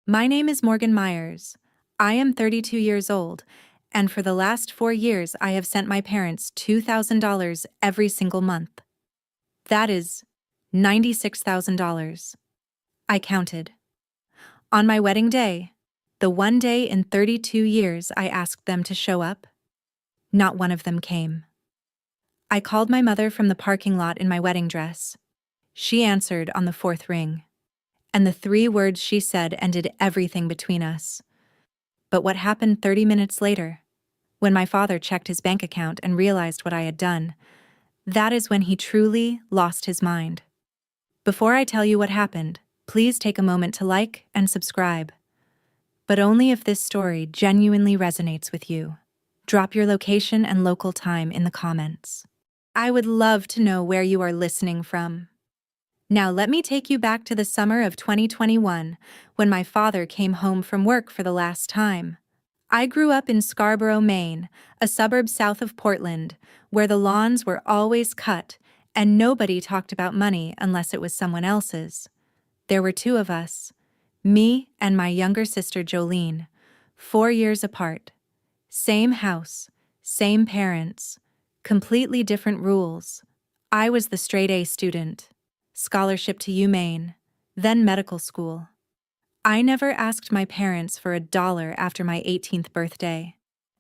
My name is Morgan Myers. I am 32 years old, and for the last 4 years I have sent my parents $2,000 every single month. That is $96,000. I counted. On my wedding day, the one day in 32 years I asked them to show up, not one of them came. I called my mother from the parking lot in my wedding dress. She answered on the fourth ring, and the 3 words she said ended everything between us. But what happened 30 minutes later, when my father checked his bank account and realized what I had done, that is when he truly lost his mind. Before I tell you what happened, please take a moment to like and subscribe. But only if this story genuinely resonates with you. Drop your location and local time in the comments. I would love to know where you are listening from. Now let me take you back to the summer of 2021, when my father came home from work for the last time. I grew up in Scarborough, Maine, a suburb south of Portland, where the lawns were always cut and nobody talked about money unless it was someone else's. There were 2 of us, me and my younger sister Jolene, 4 years apart. Same house, same parents, completely different rules. I was the straight-A student, scholarship to UMaine, then medical school. I never asked my parents for $1 after my 18th birthday.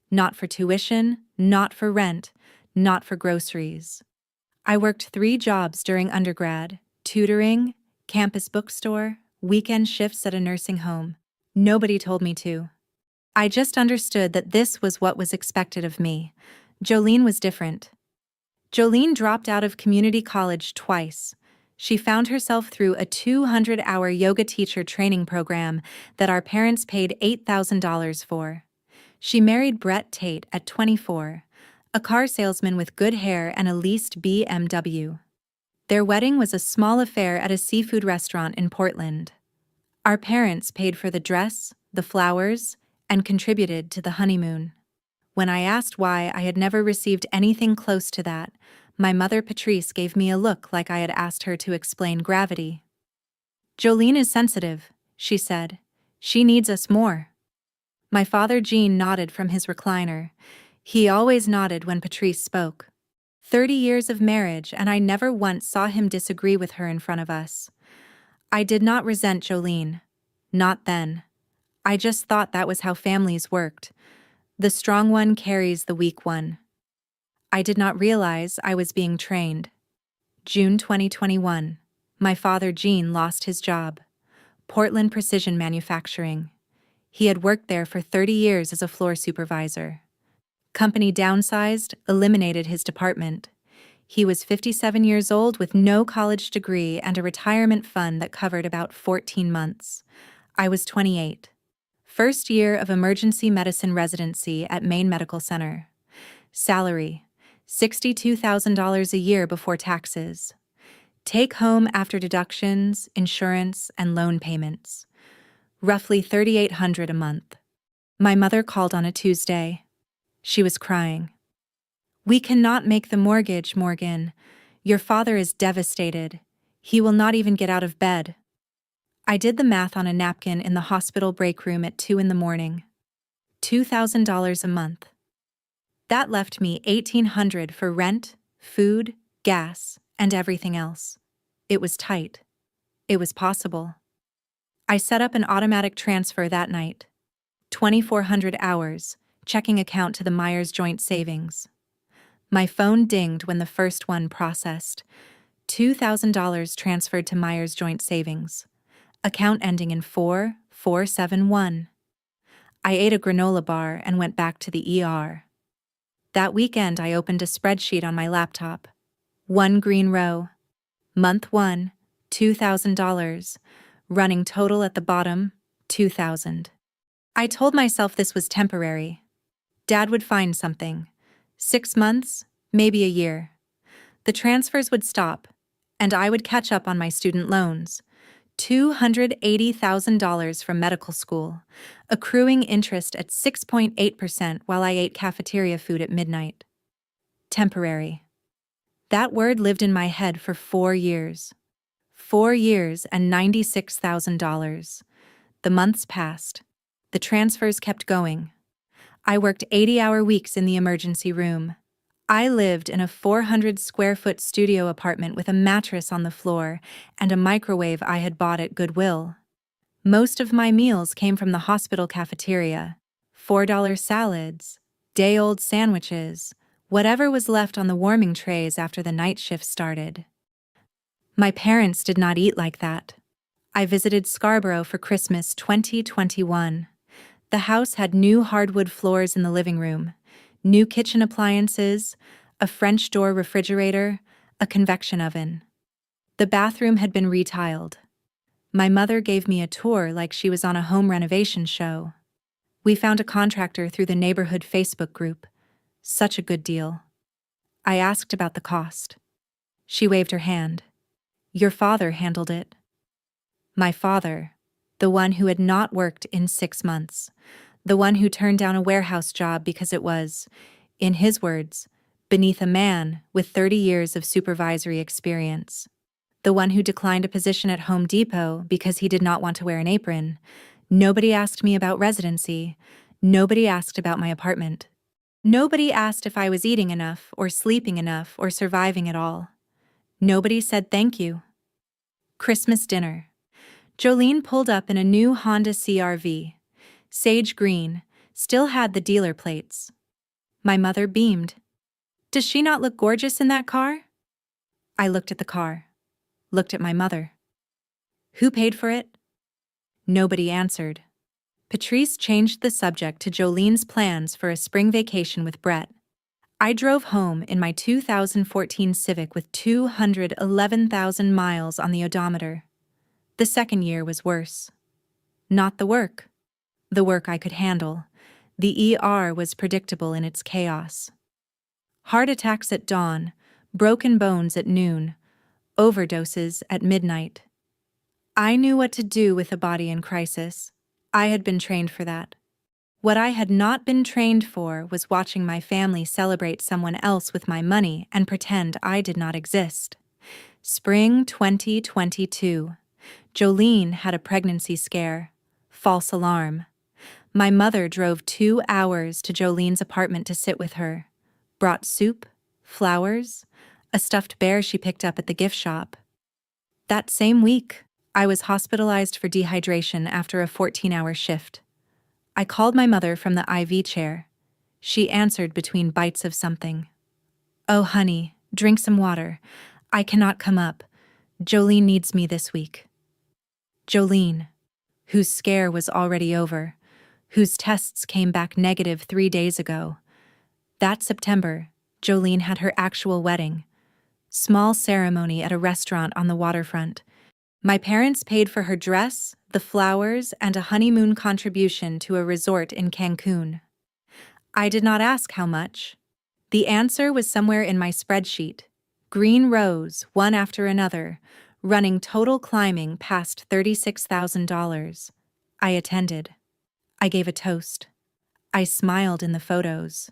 Not for tuition, not for rent, not for groceries. I worked 3 jobs during undergrad: tutoring, campus bookstore, weekend shifts at a nursing home. Nobody told me to. I just understood that this was what was expected of me. Jolene was different. Jolene dropped out of community college twice. She found herself through a 200-hour yoga teacher training program that our parents paid $8,000 for. She married Brett Tate at 24, a car salesman with good hair and a leased BMW. Their wedding was a small affair at a seafood restaurant in Portland. Our parents paid for the dress, the flowers, and contributed to the honeymoon. When I asked why I had never received anything close to that, my mother Patrice gave me a look like I had asked her to explain gravity. "Jolene is sensitive," she said. "She needs us more." My father Gene nodded from his recliner. He always nodded when Patrice spoke. 30 years of marriage, and I never once saw him disagree with her in front of us. I did not resent Jolene. Not then. I just thought that was how families worked. The strong one carries the weak one. I did not realize I was being trained. June 2021. My father Gene lost his job. Portland Precision Manufacturing. He had worked there for 30 years as a floor supervisor. Company downsized, eliminated his department. He was 57 years old with no college degree and a retirement fund that covered about 14 months. I was 28. First year of emergency medicine residency at Maine Medical Center. Salary: $62,000 a year before taxes. Take home after deductions, insurance, and loan payments. Roughly $3,800 a month. My mother called on a Tuesday. She was crying. "We cannot make the mortgage, Morgan. Your father is devastated. He will not even get out of bed." I did the math on a napkin in the hospital break room at 2 a.m. $2,000 a month. That left me $1,800 for rent, food, gas, and everything else. It was tight. It was possible. I set up an automatic transfer that night. 2,400 hours, checking account to the Myers Joint Savings. My phone dinged when the first one processed. $2,000 transferred to Myers Joint Savings. Account ending in 4471. I ate a granola bar and went back to the ER. That weekend I opened a spreadsheet on my laptop. 1 green row. Month 1, $2,000. Running total at the bottom, $2,000. I told myself this was temporary. Dad would find something. 6 months, maybe a year. The transfers would stop, and I would catch up on my student loans. $280,000 from medical school, accruing interest at 6.8% while I ate cafeteria food at midnight. Temporary. That word lived in my head for 4 years. 4 years and $96,000. The months passed. The transfers kept going. I worked 80-hour weeks in the emergency room. I lived in a 400-square-foot studio apartment with a mattress on the floor and a microwave I had bought at Goodwill. Most of my meals came from the hospital cafeteria. $4 salads, day-old sandwiches, whatever was left on the warming trays after the night shift started. My parents did not eat like that. I visited Scarborough for Christmas 2021. The house had new hardwood floors in the living room, new kitchen appliances, a French door refrigerator, a convection oven. The bathroom had been retiled. My mother gave me a tour like she was on a home renovation show. We found a contractor through the neighborhood Facebook group. Such a good deal. I asked about the cost. She waved her hand. Your father handled it. My father, the one who had not worked in 6 months, the one who turned down a warehouse job because it was, in his words, beneath a man with 30 years of supervisory experience. The one who declined a position at Home Depot because he did not want to wear an apron. Nobody asked me about residency. Nobody asked about my apartment. Nobody asked if I was eating enough or sleeping enough or surviving at all. Nobody said thank you. Christmas dinner. Jolene pulled up in a new Honda CR-V. Sage green, still had the dealer plates. My mother beamed. Does she not look gorgeous in that car? I looked at the car. Looked at my mother. Who paid for it? Nobody answered. Patrice changed the subject to Jolene's plans for a spring vacation with Brett. I drove home in my 2014 Civic with 211,000 miles on the odometer. The second year was worse. Not the work. The work I could handle. The ER was predictable in its chaos. Heart attacks at dawn, broken bones at noon, overdoses at midnight. I knew what to do with a body in crisis. I had been trained for that. What I had not been trained for was watching my family celebrate someone else with my money and pretend I did not exist. Spring 2022. Jolene had a pregnancy scare. False alarm. My mother drove 2 hours to Jolene's apartment to sit with her. Brought soup, flowers, a stuffed bear she picked up at the gift shop. That same week, I was hospitalized for dehydration after a 14-hour shift. I called my mother from the IV chair. She answered between bites of something. Oh, honey, drink some water. I cannot come up. Jolene needs me this week. Jolene, whose scare was already over, whose tests came back negative 3 days ago. That September, Jolene had her actual wedding. Small ceremony at a restaurant on the waterfront. My parents paid for her dress, the flowers, and a honeymoon contribution to a resort in Cancun. I did not ask how much. The answer was somewhere in my spreadsheet. Green rows, one after another, running total climbing past $36,000. I attended. I gave a toast. I smiled in the photos.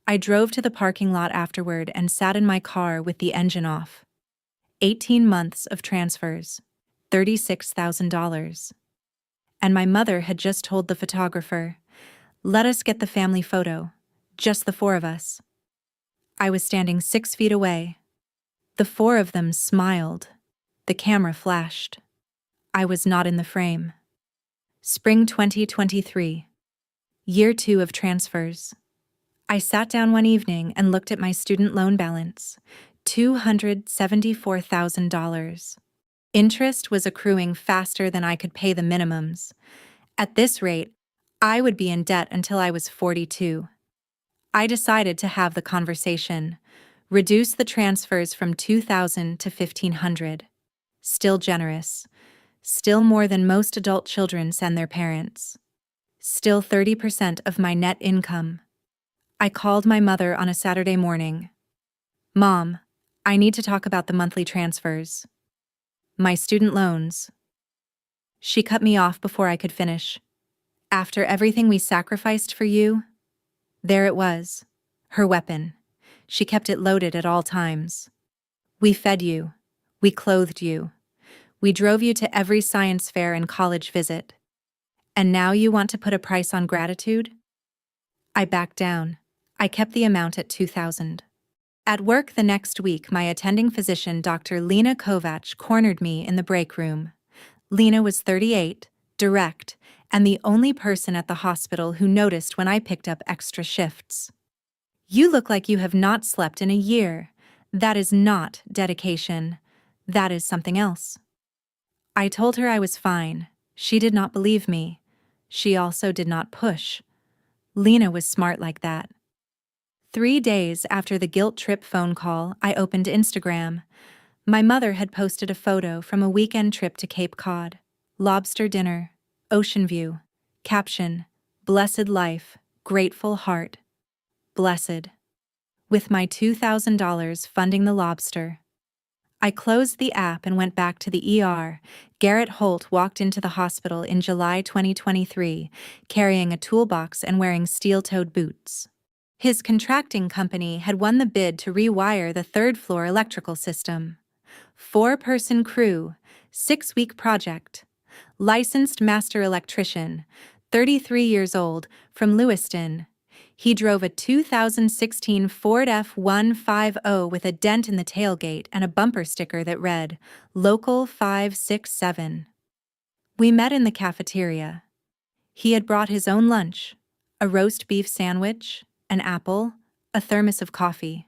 I drove to the parking lot afterward and sat in my car with the engine off. 18 months of transfers, $36,000. And my mother had just told the photographer, let us get the family photo, just the 4 of us. I was standing 6 feet away. The 4 of them smiled. The camera flashed. I was not in the frame. Spring 2023. Year 2 of transfers. I sat down one evening and looked at my student loan balance, $274,000. Interest was accruing faster than I could pay the minimums. At this rate, I would be in debt until I was 42. I decided to have the conversation, reduce the transfers from $2,000 to $1,500. Still generous. Still more than most adult children send their parents. Still 30% of my net income. I called my mother on a Saturday morning. Mom, I need to talk about the monthly transfers. My student loans. She cut me off before I could finish. After everything we sacrificed for you? There it was. Her weapon. She kept it loaded at all times. We fed you. We clothed you. We drove you to every science fair and college visit. And now you want to put a price on gratitude? I backed down. I kept the amount at 2,000. At work the next week, my attending physician, Dr. Lena Kovac, cornered me in the break room. Lena was 38, direct, and the only person at the hospital who noticed when I picked up extra shifts. You look like you have not slept in a year. That is not dedication. That is something else. I told her I was fine. She did not believe me. She also did not push. Lena was smart like that. 3 days after the guilt trip phone call, I opened Instagram. My mother had posted a photo from a weekend trip to Cape Cod. Lobster dinner, ocean view, caption, blessed life, grateful heart. Blessed. With my $2,000 funding the lobster. I closed the app and went back to the ER. Garrett Holt walked into the hospital in July 2023, carrying a toolbox and wearing steel-toed boots. His contracting company had won the bid to rewire the third-floor electrical system. 4-person crew, 6-week project. Licensed master electrician, 33 years old, from Lewiston. He drove a 2016 Ford F-150 with a dent in the tailgate and a bumper sticker that read, Local 567. We met in the cafeteria. He had brought his own lunch, a roast beef sandwich, an apple, a thermos of coffee.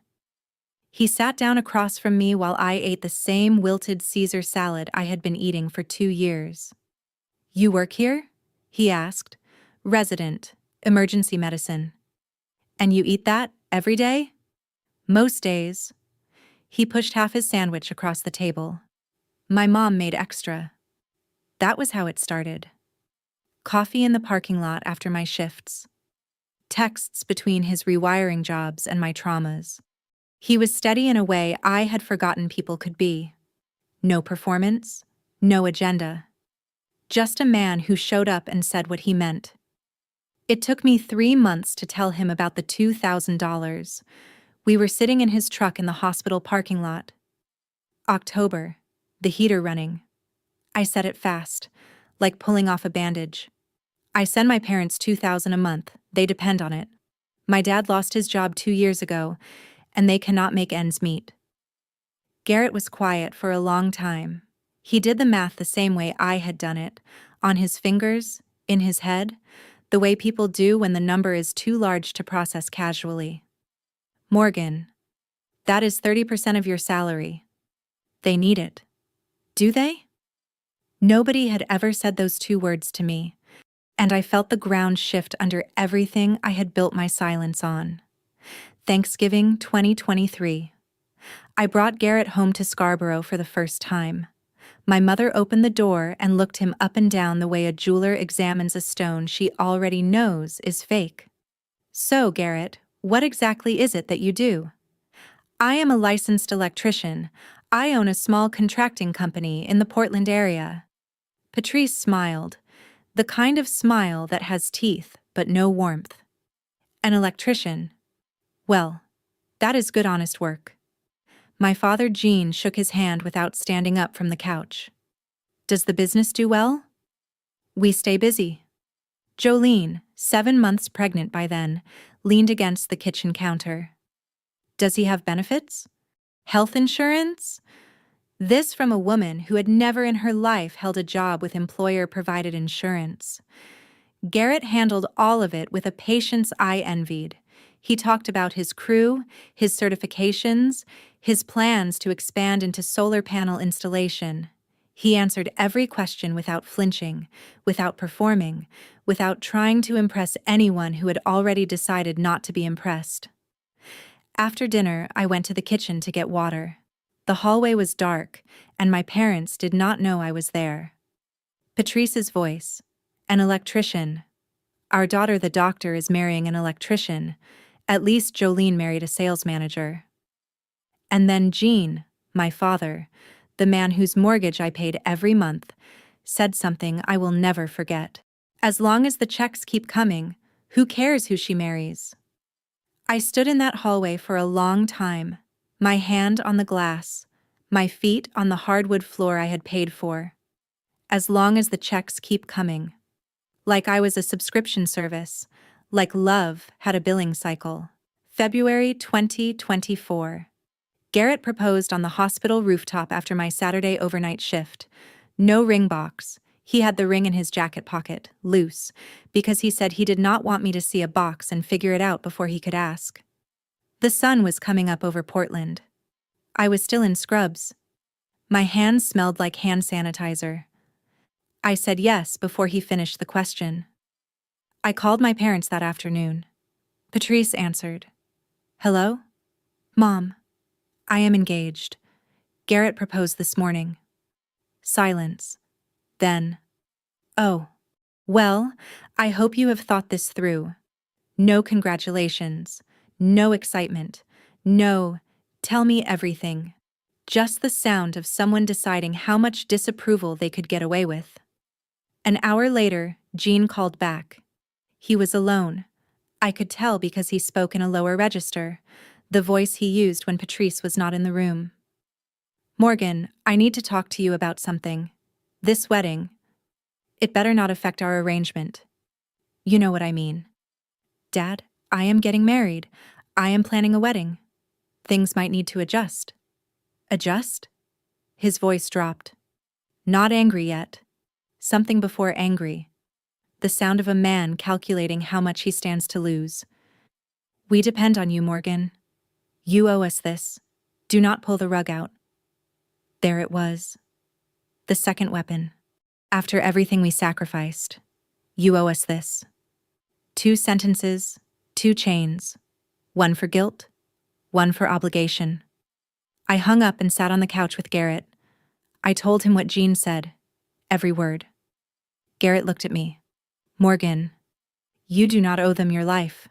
He sat down across from me while I ate the same wilted Caesar salad I had been eating for 2 years. You work here? He asked. Resident, emergency medicine. And you eat that every day? Most days. He pushed half his sandwich across the table. My mom made extra. That was how it started. Coffee in the parking lot after my shifts. Texts between his rewiring jobs and my traumas. He was steady in a way I had forgotten people could be. No performance, no agenda. Just a man who showed up and said what he meant. It took me 3 months to tell him about the $2,000. We were sitting in his truck in the hospital parking lot. October, the heater running. I said it fast, like pulling off a bandage. I send my parents $2,000 a month. They depend on it. My dad lost his job 2 years ago, and they cannot make ends meet. Garrett was quiet for a long time. He did the math the same way I had done it, on his fingers, in his head, the way people do when the number is too large to process casually. Morgan, that is 30% of your salary. They need it. Do they? Nobody had ever said those 2 words to me, and I felt the ground shift under everything I had built my silence on. Thanksgiving 2023. I brought Garrett home to Scarborough for the first time. My mother opened the door and looked him up and down the way a jeweler examines a stone she already knows is fake. So, Garrett, what exactly is it that you do? I am a licensed electrician. I own a small contracting company in the Portland area. Patrice smiled, the kind of smile that has teeth but no warmth. An electrician. Well, that is good honest work. My father Gene shook his hand without standing up from the couch. Does the business do well? We stay busy. Jolene, 7 months pregnant by then, leaned against the kitchen counter. Does he have benefits? Health insurance? This from a woman who had never in her life held a job with employer-provided insurance. Garrett handled all of it with a patience I envied. He talked about his crew, his certifications, his plans to expand into solar panel installation. He answered every question without flinching, without performing, without trying to impress anyone who had already decided not to be impressed. After dinner, I went to the kitchen to get water. The hallway was dark, and my parents did not know I was there. Patrice's voice. An electrician. Our daughter, the doctor, is marrying an electrician. At least Jolene married a sales manager. And then Gene, my father, the man whose mortgage I paid every month, said something I will never forget. As long as the checks keep coming, who cares who she marries? I stood in that hallway for a long time, my hand on the glass, my feet on the hardwood floor I had paid for. As long as the checks keep coming. like I was a subscription service, like love had a billing cycle. February 2024. Garrett proposed on the hospital rooftop after my Saturday overnight shift. No ring box. He had the ring in his jacket pocket, loose, because he said he did not want me to see a box and figure it out before he could ask. The sun was coming up over Portland. I was still in scrubs. My hands smelled like hand sanitizer. I said yes before he finished the question. I called my parents that afternoon. Patrice answered. Hello? Mom. I am engaged. Garrett proposed this morning. Silence. Then. Oh. Well, I hope you have thought this through. No congratulations. No excitement. No, tell me everything. Just the sound of someone deciding how much disapproval they could get away with. An hour later, Gene called back. He was alone. I could tell because he spoke in a lower register, the voice he used when Patrice was not in the room. Morgan, I need to talk to you about something. This wedding. It better not affect our arrangement. You know what I mean. Dad, I am getting married. I am planning a wedding. Things might need to adjust. Adjust? His voice dropped. Not angry yet. Something before angry. The sound of a man calculating how much he stands to lose. We depend on you, Morgan. You owe us this. Do not pull the rug out. There it was. The second weapon. After everything we sacrificed. You owe us this. 2 sentences, 2 chains. 1 for guilt, 1 for obligation. I hung up and sat on the couch with Garrett. I told him what Gene said. Every word. Garrett looked at me. Morgan, you do not owe them your life.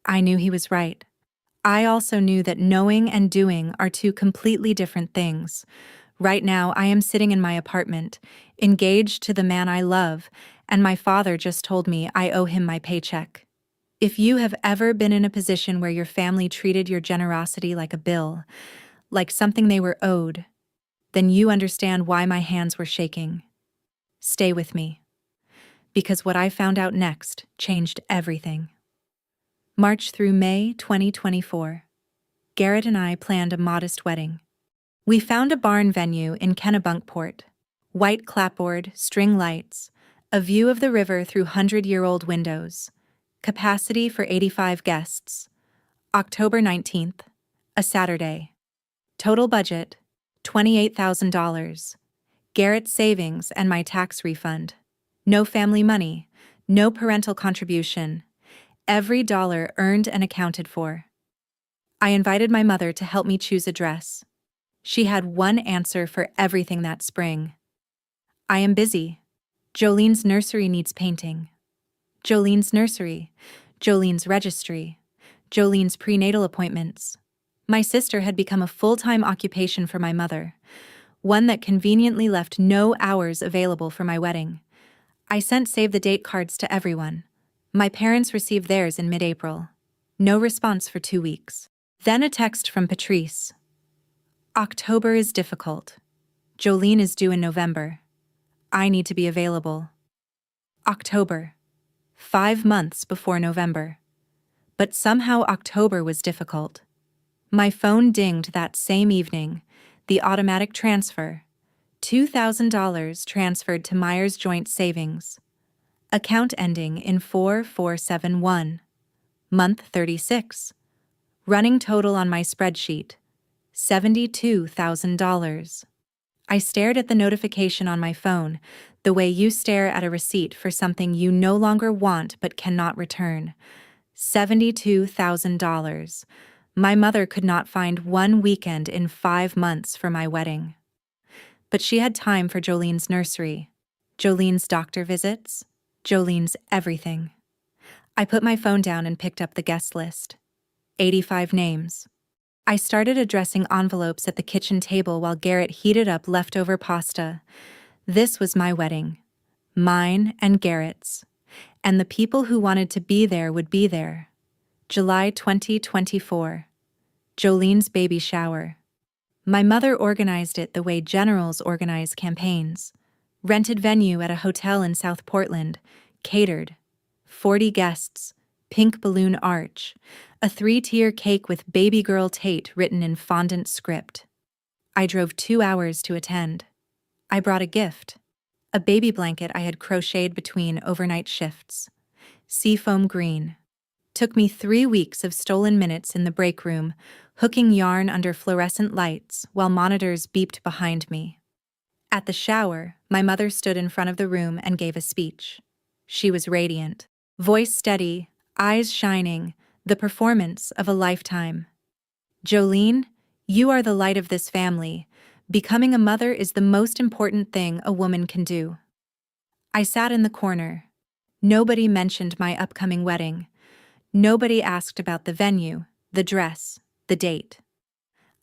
I knew he was right. I also knew that knowing and doing are 2 completely different things. Right now, I am sitting in my apartment, engaged to the man I love, and my father just told me I owe him my paycheck. If you have ever been in a position where your family treated your generosity like a bill, like something they were owed, then you understand why my hands were shaking. Stay with me. Because what I found out next changed everything. March through May 2024. Garrett and I planned a modest wedding. We found a barn venue in Kennebunkport. White clapboard, string lights, a view of the river through 100-year-old windows. Capacity for 85 guests. October 19th, a Saturday. Total budget, $28,000. Garrett's savings and my tax refund. No family money, no parental contribution. Every dollar earned and accounted for. I invited my mother to help me choose a dress. She had one answer for everything that spring. I am busy. Jolene's nursery needs painting. Jolene's nursery, Jolene's registry, Jolene's prenatal appointments. My sister had become a full-time occupation for my mother, one that conveniently left no hours available for my wedding. I sent save-the-date cards to everyone. My parents received theirs in mid-April. No response for 2 weeks. Then a text from Patrice. October is difficult. Jolene is due in November. I need to be available. October. 5 months before November. But somehow October was difficult. My phone dinged that same evening, the automatic transfer. $2,000 transferred to Myers Joint Savings. Account ending in 4471. Month 36. Running total on my spreadsheet, $72,000. I stared at the notification on my phone, the way you stare at a receipt for something you no longer want but cannot return. $72,000. My mother could not find one weekend in 5 months for my wedding. But she had time for Jolene's nursery, Jolene's doctor visits, Jolene's everything. I put my phone down and picked up the guest list. 85 names. I started addressing envelopes at the kitchen table while Garrett heated up leftover pasta. This was my wedding. Mine and Garrett's. And the people who wanted to be there would be there. July 2024. Jolene's baby shower. My mother organized it the way generals organize campaigns. Rented venue at a hotel in South Portland. Catered. 40 guests. Pink balloon arch. A 3-tier cake with baby girl Tate written in fondant script. I drove 2 hours to attend. I brought a gift. A baby blanket I had crocheted between overnight shifts. Seafoam green. Took me 3 weeks of stolen minutes in the break room, hooking yarn under fluorescent lights while monitors beeped behind me. At the shower, my mother stood in front of the room and gave a speech. She was radiant, voice steady, eyes shining, the performance of a lifetime. "Jolene, you are the light of this family. Becoming a mother is the most important thing a woman can do." I sat in the corner. Nobody mentioned my upcoming wedding. Nobody asked about the venue, the dress, the date.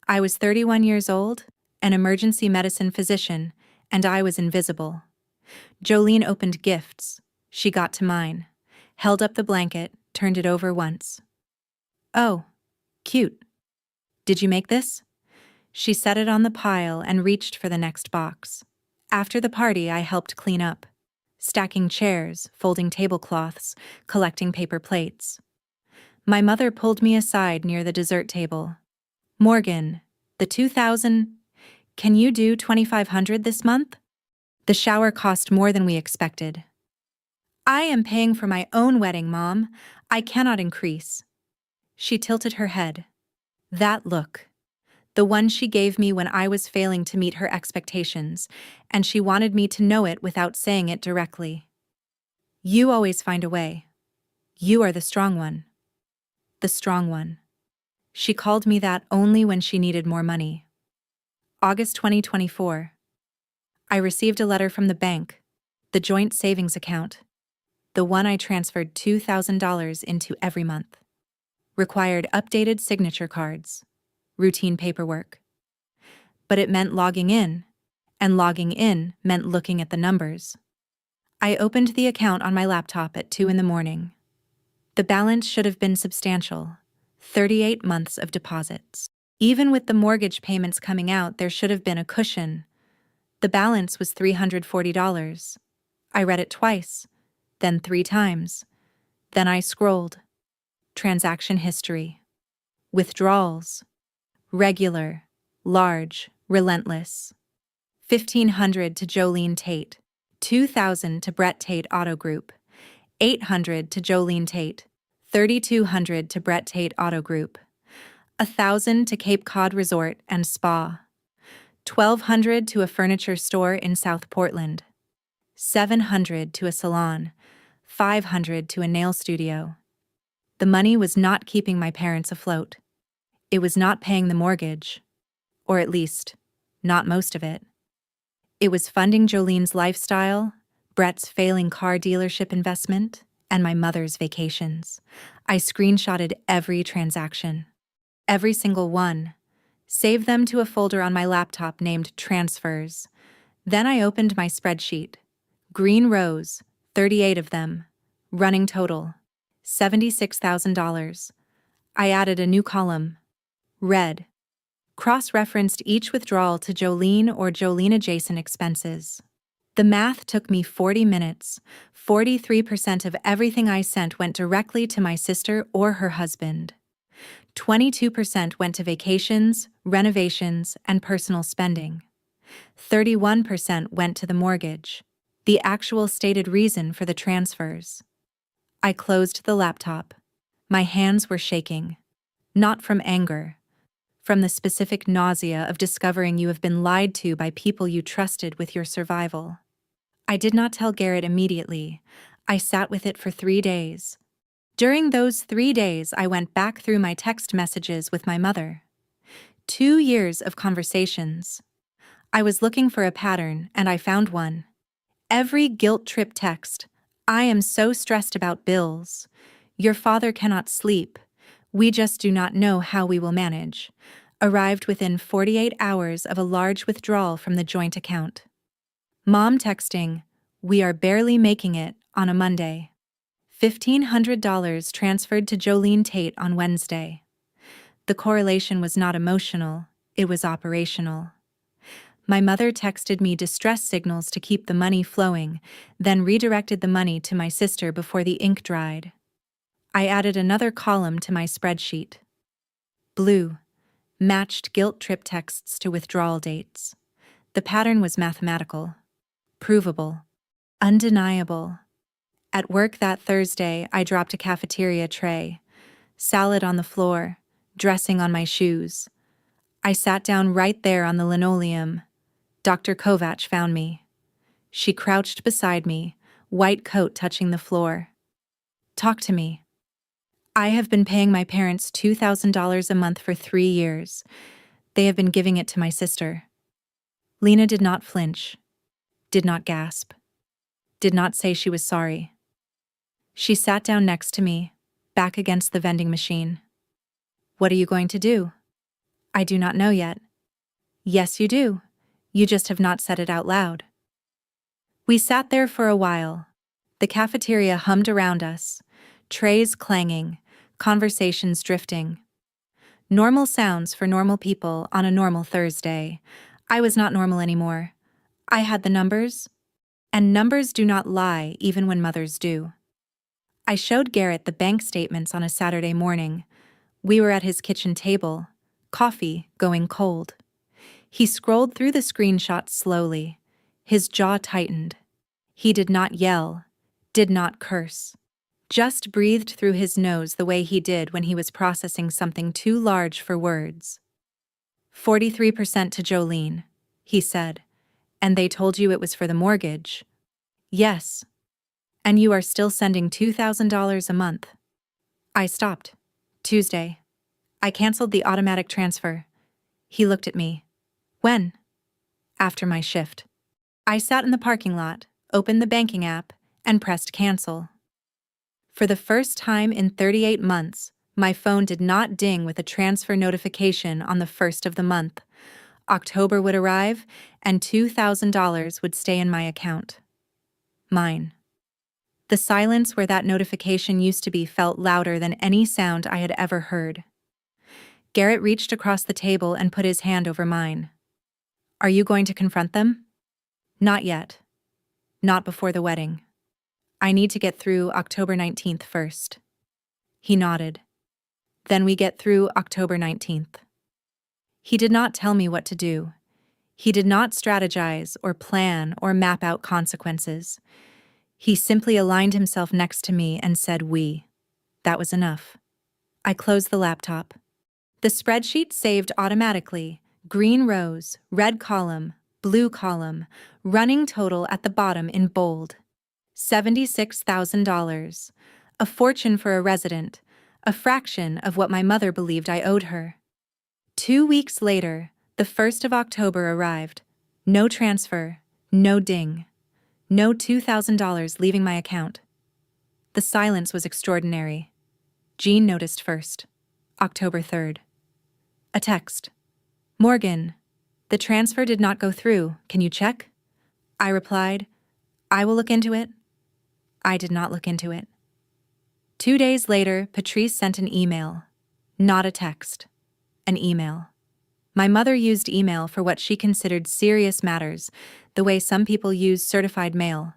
I was 31 years old, an emergency medicine physician, and I was invisible. Jolene opened gifts. She got to mine, held up the blanket, turned it over once. "Oh, cute. Did you make this?" She set it on the pile and reached for the next box. After the party, I helped clean up, stacking chairs, folding tablecloths, collecting paper plates. My mother pulled me aside near the dessert table. "Morgan, the 2,000, can you do 2,500 this month? The shower cost more than we expected." "I am paying for my own wedding, Mom. I cannot increase." She tilted her head. That look. The one she gave me when I was failing to meet her expectations, and she wanted me to know it without saying it directly. "You always find a way. You are the strong one." The strong one. She called me that only when she needed more money. August 2024. I received a letter from the bank, the joint savings account, the one I transferred $2,000 into every month. Required updated signature cards, routine paperwork. But it meant logging in, and logging in meant looking at the numbers. I opened the account on my laptop at 2 in the morning. The balance should have been substantial, 38 months of deposits. Even with the mortgage payments coming out, there should have been a cushion. The balance was $340. I read it twice, then 3 times. Then I scrolled. Transaction history. Withdrawals. Regular, large, relentless. 1,500 to Jolene Tate. 2,000 to Brett Tate Auto Group. 800 to Jolene Tate. 3,200 to Brett Tate Auto Group. 1,000 to Cape Cod Resort and Spa. 1,200 to a furniture store in South Portland. 700 to a salon. 500 to a nail studio. The money was not keeping my parents afloat. It was not paying the mortgage, or at least, not most of it. It was funding Jolene's lifestyle, Brett's failing car dealership investment, and my mother's vacations. I screenshotted every transaction. Every single one. Saved them to a folder on my laptop named Transfers. Then I opened my spreadsheet. Green rows, 38 of them. Running total, $76,000. I added a new column. Red. Cross-referenced each withdrawal to Jolene or Jolene-adjacent expenses. The math took me 40 minutes. 43% of everything I sent went directly to my sister or her husband. 22% went to vacations, renovations, and personal spending. 31% went to the mortgage, the actual stated reason for the transfers. I closed the laptop. My hands were shaking. Not from anger. From the specific nausea of discovering you have been lied to by people you trusted with your survival. I did not tell Garrett immediately. I sat with it for 3 days. During those 3 days, I went back through my text messages with my mother. 2 years of conversations. I was looking for a pattern, and I found one. Every guilt trip text. "I am so stressed about bills. Your father cannot sleep. We just do not know how we will manage," arrived within 48 hours of a large withdrawal from the joint account. Mom texting, "We are barely making it," on a Monday. $1,500 transferred to Jolene Tate on Wednesday. The correlation was not emotional, it was operational. My mother texted me distress signals to keep the money flowing, then redirected the money to my sister before the ink dried. I added another column to my spreadsheet. Blue matched guilt trip texts to withdrawal dates. The pattern was mathematical, provable, undeniable. At work that Thursday, I dropped a cafeteria tray, salad on the floor, dressing on my shoes. I sat down right there on the linoleum. Dr. Kovac found me. She crouched beside me, white coat touching the floor. Talk to me. I have been paying my parents $2,000 a month for 3 years. They have been giving it to my sister. Lena did not flinch, did not gasp, did not say she was sorry. She sat down next to me, back against the vending machine. What are you going to do? I do not know yet. Yes, you do. You just have not said it out loud. We sat there for a while. The cafeteria hummed around us, trays clanging, conversations drifting. Normal sounds for normal people on a normal Thursday. I was not normal anymore. I had the numbers, and numbers do not lie even when mothers do. I showed Garrett the bank statements on a Saturday morning. We were at his kitchen table, coffee going cold. He scrolled through the screenshots slowly. His jaw tightened. He did not yell, did not curse. Just breathed through his nose the way he did when he was processing something too large for words. 43% to Jolene, he said. And they told you it was for the mortgage. Yes. And you are still sending $2,000 a month. I stopped. Tuesday. I canceled the automatic transfer. He looked at me. When? After my shift. I sat in the parking lot, opened the banking app, and pressed cancel. For the first time in 38 months, my phone did not ding with a transfer notification on the first of the month. October would arrive, and $2,000 would stay in my account. Mine. The silence where that notification used to be felt louder than any sound I had ever heard. Garrett reached across the table and put his hand over mine. Are you going to confront them? Not yet. Not before the wedding. I need to get through October 19th first. He nodded. Then we get through October 19th. He did not tell me what to do. He did not strategize or plan or map out consequences. He simply aligned himself next to me and said we. That was enough. I closed the laptop. The spreadsheet saved automatically. Green rows, red column, blue column, running total at the bottom in bold. $76,000. A fortune for a resident, a fraction of what my mother believed I owed her. 2 weeks later, the 1st of October arrived. No transfer, no ding. No $2,000 leaving my account. The silence was extraordinary. Jean noticed first. October 3rd. A text. Morgan, the transfer did not go through. Can you check? I replied, I will look into it. I did not look into it. 2 days later, Patrice sent an email. Not a text. An email. My mother used email for what she considered serious matters, the way some people use certified mail.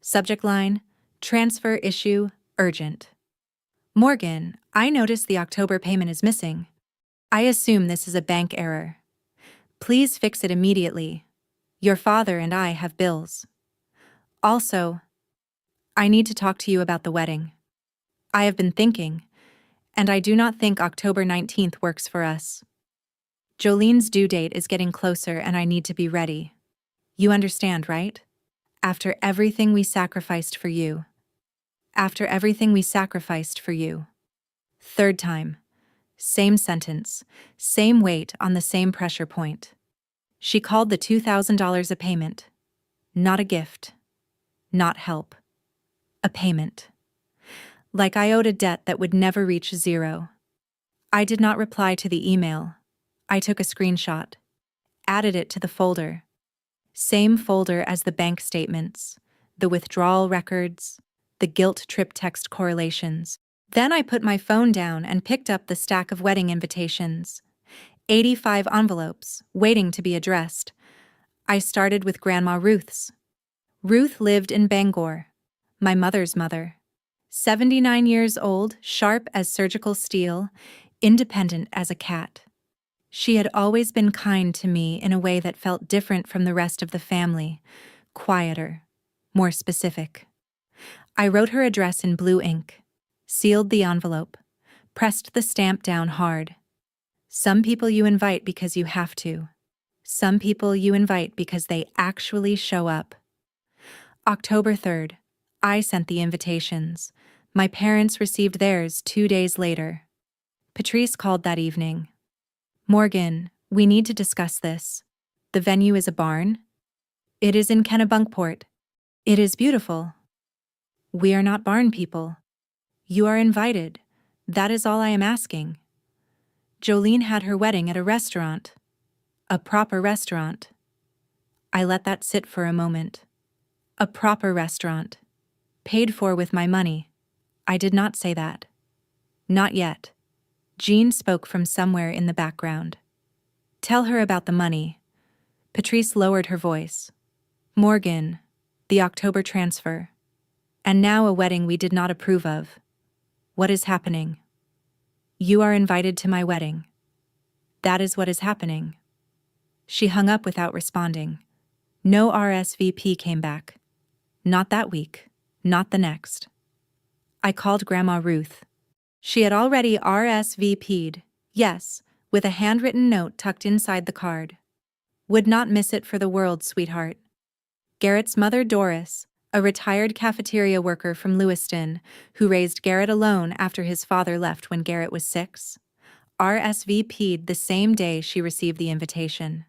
Subject line, transfer issue, urgent. Morgan, I noticed the October payment is missing. I assume this is a bank error. Please fix it immediately. Your father and I have bills. Also, I need to talk to you about the wedding. I have been thinking, and I do not think October 19th works for us. Jolene's due date is getting closer and I need to be ready. You understand, right? After everything we sacrificed for you. After everything we sacrificed for you. Third time. Same sentence, same weight on the same pressure point. She called the $2,000 a payment. Not a gift. Not help. A payment. Like I owed a debt that would never reach zero. I did not reply to the email. I took a screenshot. Added it to the folder. Same folder as the bank statements, the withdrawal records, the guilt trip text correlations. Then I put my phone down and picked up the stack of wedding invitations. 85 envelopes, waiting to be addressed. I started with Grandma Ruth's. Ruth lived in Bangor, my mother's mother. 79 years old, sharp as surgical steel, independent as a cat. She had always been kind to me in a way that felt different from the rest of the family, quieter, more specific. I wrote her address in blue ink, sealed the envelope, pressed the stamp down hard. Some people you invite because you have to. Some people you invite because they actually show up. October 3rd, I sent the invitations. My parents received theirs 2 days later. Patrice called that evening. Morgan, we need to discuss this. The venue is a barn. It is in Kennebunkport. It is beautiful. We are not barn people. You are invited. That is all I am asking. Jolene had her wedding at a restaurant. A proper restaurant. I let that sit for a moment. A proper restaurant. Paid for with my money. I did not say that. Not yet. Jean spoke from somewhere in the background. Tell her about the money. Patrice lowered her voice. Morgan, the October transfer. And now a wedding we did not approve of. What is happening? You are invited to my wedding. That is what is happening. She hung up without responding. No RSVP came back. Not that week. Not the next. I called Grandma Ruth. She had already RSVP'd, yes, with a handwritten note tucked inside the card. Would not miss it for the world, sweetheart. Garrett's mother, Doris, a retired cafeteria worker from Lewiston, who raised Garrett alone after his father left when Garrett was 6, RSVP'd the same day she received the invitation.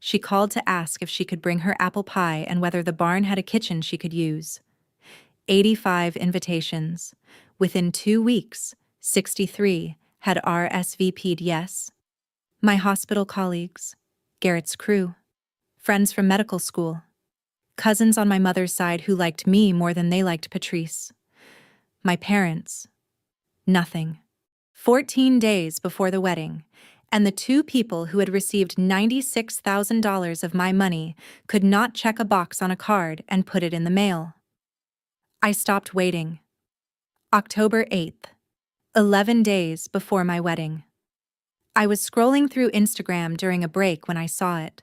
She called to ask if she could bring her apple pie and whether the barn had a kitchen she could use. 85 invitations. Within 2 weeks, 63 had RSVP'd yes. My hospital colleagues, Garrett's crew, friends from medical school, cousins on my mother's side who liked me more than they liked Patrice. My parents. Nothing. 14 days before the wedding, and the 2 people who had received $96,000 of my money could not check a box on a card and put it in the mail. I stopped waiting. October 8th, 11 days before my wedding. I was scrolling through Instagram during a break when I saw it.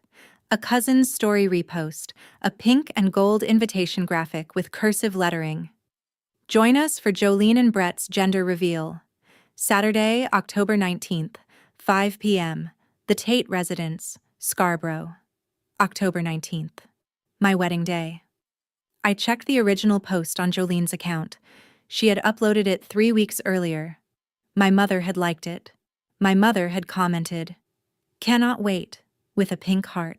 A cousin's story repost, a pink and gold invitation graphic with cursive lettering. Join us for Jolene and Brett's gender reveal. Saturday, October 19th, 5 p.m., the Tate Residence, Scarborough. October 19th. My wedding day. I checked the original post on Jolene's account. She had uploaded it 3 weeks earlier. My mother had liked it. My mother had commented, "Cannot wait," with a pink heart.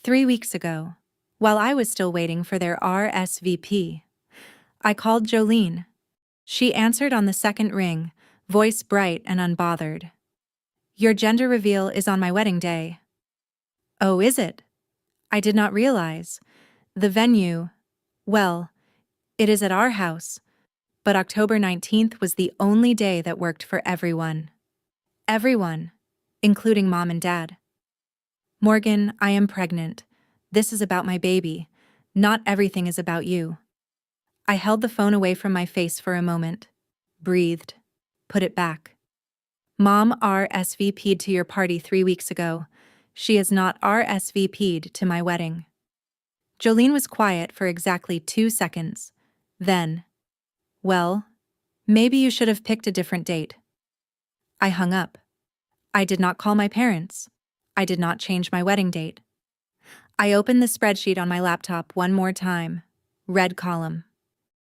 3 weeks ago, while I was still waiting for their RSVP, I called Jolene. She answered on the second ring, voice bright and unbothered. Your gender reveal is on my wedding day. Oh, is it? I did not realize. The venue, well, it is at our house, but October 19th was the only day that worked for everyone. Everyone, including Mom and Dad. Morgan, I am pregnant. This is about my baby. Not everything is about you. I held the phone away from my face for a moment, breathed, put it back. Mom RSVP'd to your party 3 weeks ago. She has not RSVP'd to my wedding. Jolene was quiet for exactly 2 seconds. Then, well, maybe you should have picked a different date. I hung up. I did not call my parents. I did not change my wedding date. I opened the spreadsheet on my laptop one more time. Red column.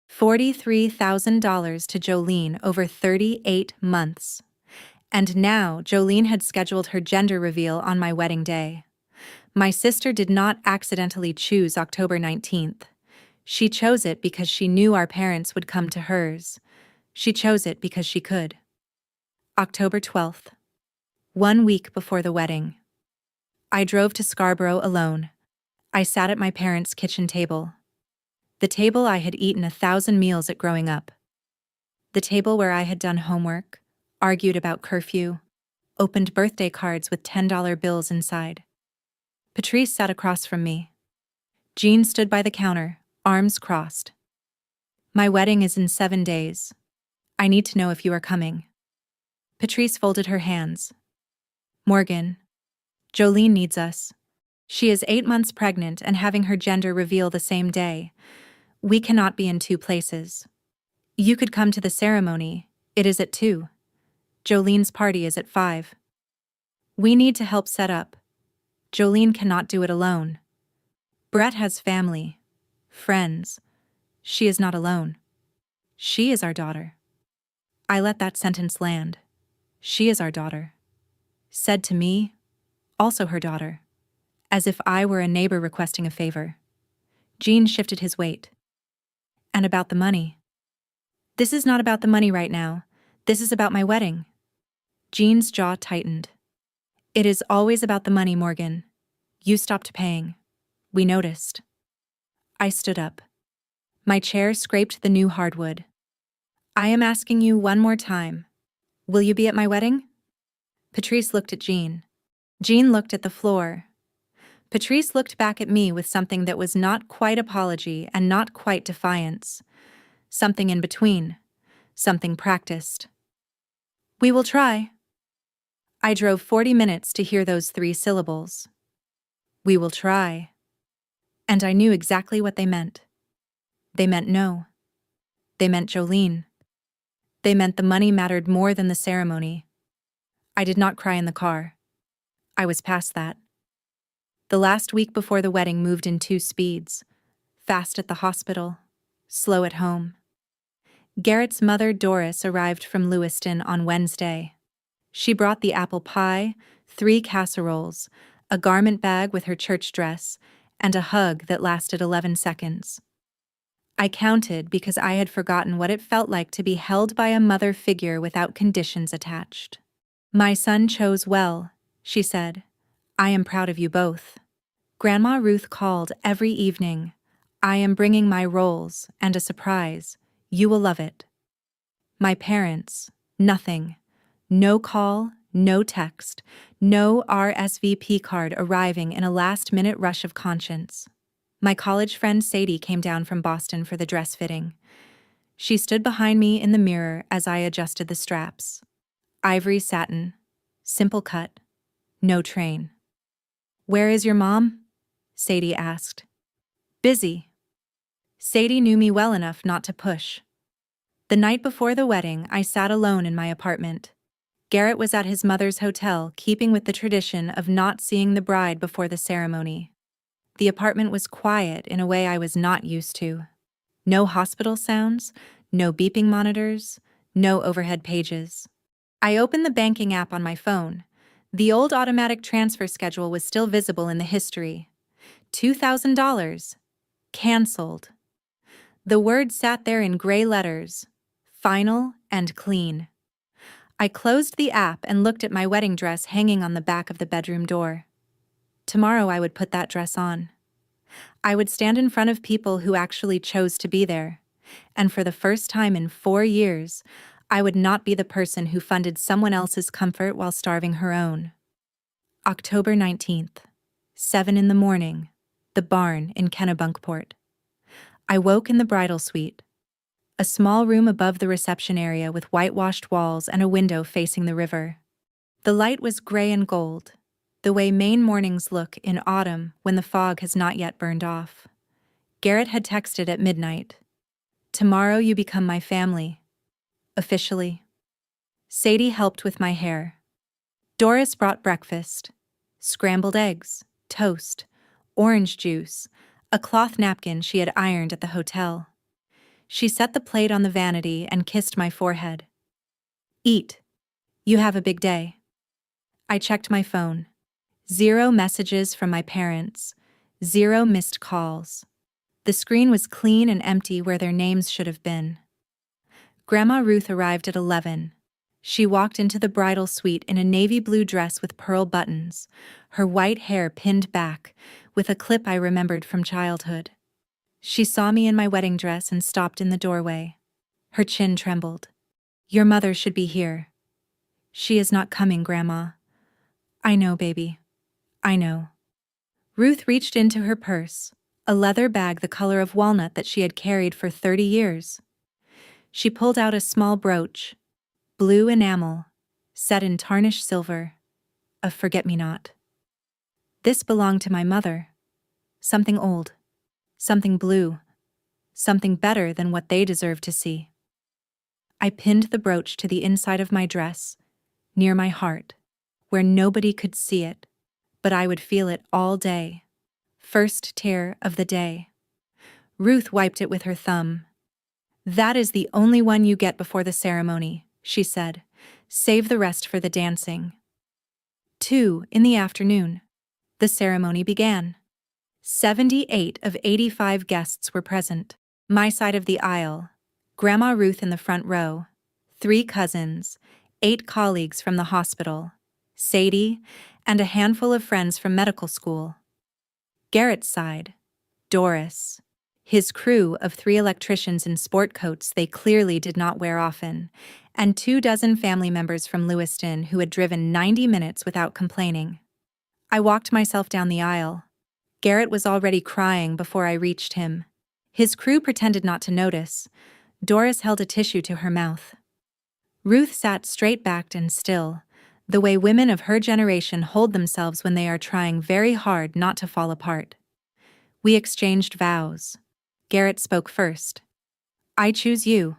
$43,000 to Jolene over 38 months. And now Jolene had scheduled her gender reveal on my wedding day. My sister did not accidentally choose October 19th. She chose it because she knew our parents would come to hers. She chose it because she could. October 12th. 1 week before the wedding. I drove to Scarborough alone. I sat at my parents' kitchen table. The table I had eaten 1,000 meals at growing up. The table where I had done homework, argued about curfew, opened birthday cards with $10 bills inside. Patrice sat across from me. Jean stood by the counter, arms crossed. My wedding is in 7 days. I need to know if you are coming. Patrice folded her hands. Morgan, Jolene needs us. She is 8 months pregnant and having her gender reveal the same day. We cannot be in 2 places. You could come to the ceremony. It is at 2. Jolene's party is at 5. We need to help set up. Jolene cannot do it alone. Brett has family, friends. She is not alone. She is our daughter. I let that sentence land. She is our daughter. Said to me, also her daughter. As if I were a neighbor requesting a favor. Jean shifted his weight. And about the money. This is not about the money right now. This is about my wedding. Jean's jaw tightened. It is always about the money, Morgan. You stopped paying. We noticed. I stood up. My chair scraped the new hardwood. I am asking you one more time. Will you be at my wedding? Patrice looked at Jean. Jean looked at the floor. Patrice looked back at me with something that was not quite apology and not quite defiance. Something in between. Something practiced. We will try. I drove 40 minutes to hear those 3 syllables. We will try. And I knew exactly what they meant. They meant no. They meant Jolene. They meant the money mattered more than the ceremony. I did not cry in the car. I was past that. The last week before the wedding moved in 2 speeds. Fast at the hospital, slow at home. Garrett's mother, Doris, arrived from Lewiston on Wednesday. She brought the apple pie, 3 casseroles, a garment bag with her church dress, and a hug that lasted 11 seconds. I counted because I had forgotten what it felt like to be held by a mother figure without conditions attached. My son chose well, she said. I am proud of you both. Grandma Ruth called every evening. I am bringing my rolls and a surprise. You will love it. My parents, nothing. No call, no text, no RSVP card arriving in a last-minute rush of conscience. My college friend Sadie came down from Boston for the dress fitting. She stood behind me in the mirror as I adjusted the straps. Ivory satin, simple cut, no train. Where is your mom? Sadie asked. Busy. Sadie knew me well enough not to push. The night before the wedding, I sat alone in my apartment. Garrett was at his mother's hotel, keeping with the tradition of not seeing the bride before the ceremony. The apartment was quiet in a way I was not used to. No hospital sounds, no beeping monitors, no overhead pages. I opened the banking app on my phone. The old automatic transfer schedule was still visible in the history. $2,000. Canceled. The word sat there in gray letters. Final and clean. I closed the app and looked at my wedding dress hanging on the back of the bedroom door. Tomorrow I would put that dress on. I would stand in front of people who actually chose to be there. And for the first time in 4 years, I would not be the person who funded someone else's comfort while starving her own. October 19th, 7 in the morning, the barn in Kennebunkport. I woke in the bridal suite. A small room above the reception area with whitewashed walls and a window facing the river. The light was gray and gold, the way Maine mornings look in autumn when the fog has not yet burned off. Garrett had texted at midnight. Tomorrow you become my family. Officially. Sadie helped with my hair. Doris brought breakfast. Scrambled eggs, toast, orange juice, a cloth napkin she had ironed at the hotel. She set the plate on the vanity and kissed my forehead. Eat. You have a big day. I checked my phone. 0 messages from my parents. 0 missed calls. The screen was clean and empty where their names should have been. Grandma Ruth arrived at 11. She walked into the bridal suite in a navy blue dress with pearl buttons, her white hair pinned back, with a clip I remembered from childhood. She saw me in my wedding dress and stopped in the doorway. Her chin trembled. Your mother should be here. She is not coming, Grandma. I know, baby. I know. Ruth reached into her purse, a leather bag the color of walnut that she had carried for 30 years. She pulled out a small brooch, blue enamel, set in tarnished silver, a forget-me-not. This belonged to my mother. Something old, something blue, something better than what they deserved to see. I pinned the brooch to the inside of my dress, near my heart, where nobody could see it, but I would feel it all day. First tear of the day. Ruth wiped it with her thumb. "That is the only one you get before the ceremony," she said. "Save the rest for the dancing." 2 in the afternoon. The ceremony began. 78 of 85 guests were present. My side of the aisle, Grandma Ruth in the front row, 3 cousins, 8 colleagues from the hospital, Sadie, and a handful of friends from medical school. Garrett's side, Doris, his crew of 3 electricians in sport coats they clearly did not wear often, and 24 family members from Lewiston who had driven 90 minutes without complaining. I walked myself down the aisle. Garrett was already crying before I reached him. His crew pretended not to notice. Doris held a tissue to her mouth. Ruth sat straight-backed and still, the way women of her generation hold themselves when they are trying very hard not to fall apart. We exchanged vows. Garrett spoke first. "I choose you.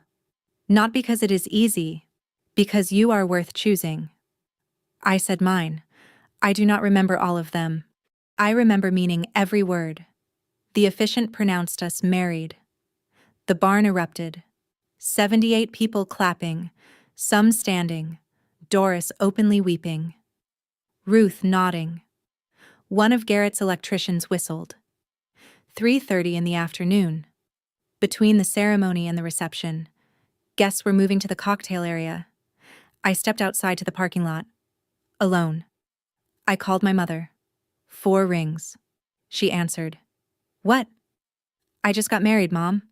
Not because it is easy, because you are worth choosing." I said mine. I do not remember all of them. I remember meaning every word. The officiant pronounced us married. The barn erupted. 78 people clapping, some standing, Doris openly weeping. Ruth nodding. One of Garrett's electricians whistled. 3:30 in the afternoon. Between the ceremony and the reception, guests were moving to the cocktail area. I stepped outside to the parking lot. Alone. I called my mother. 4 rings. She answered. "What?" "I just got married, Mom."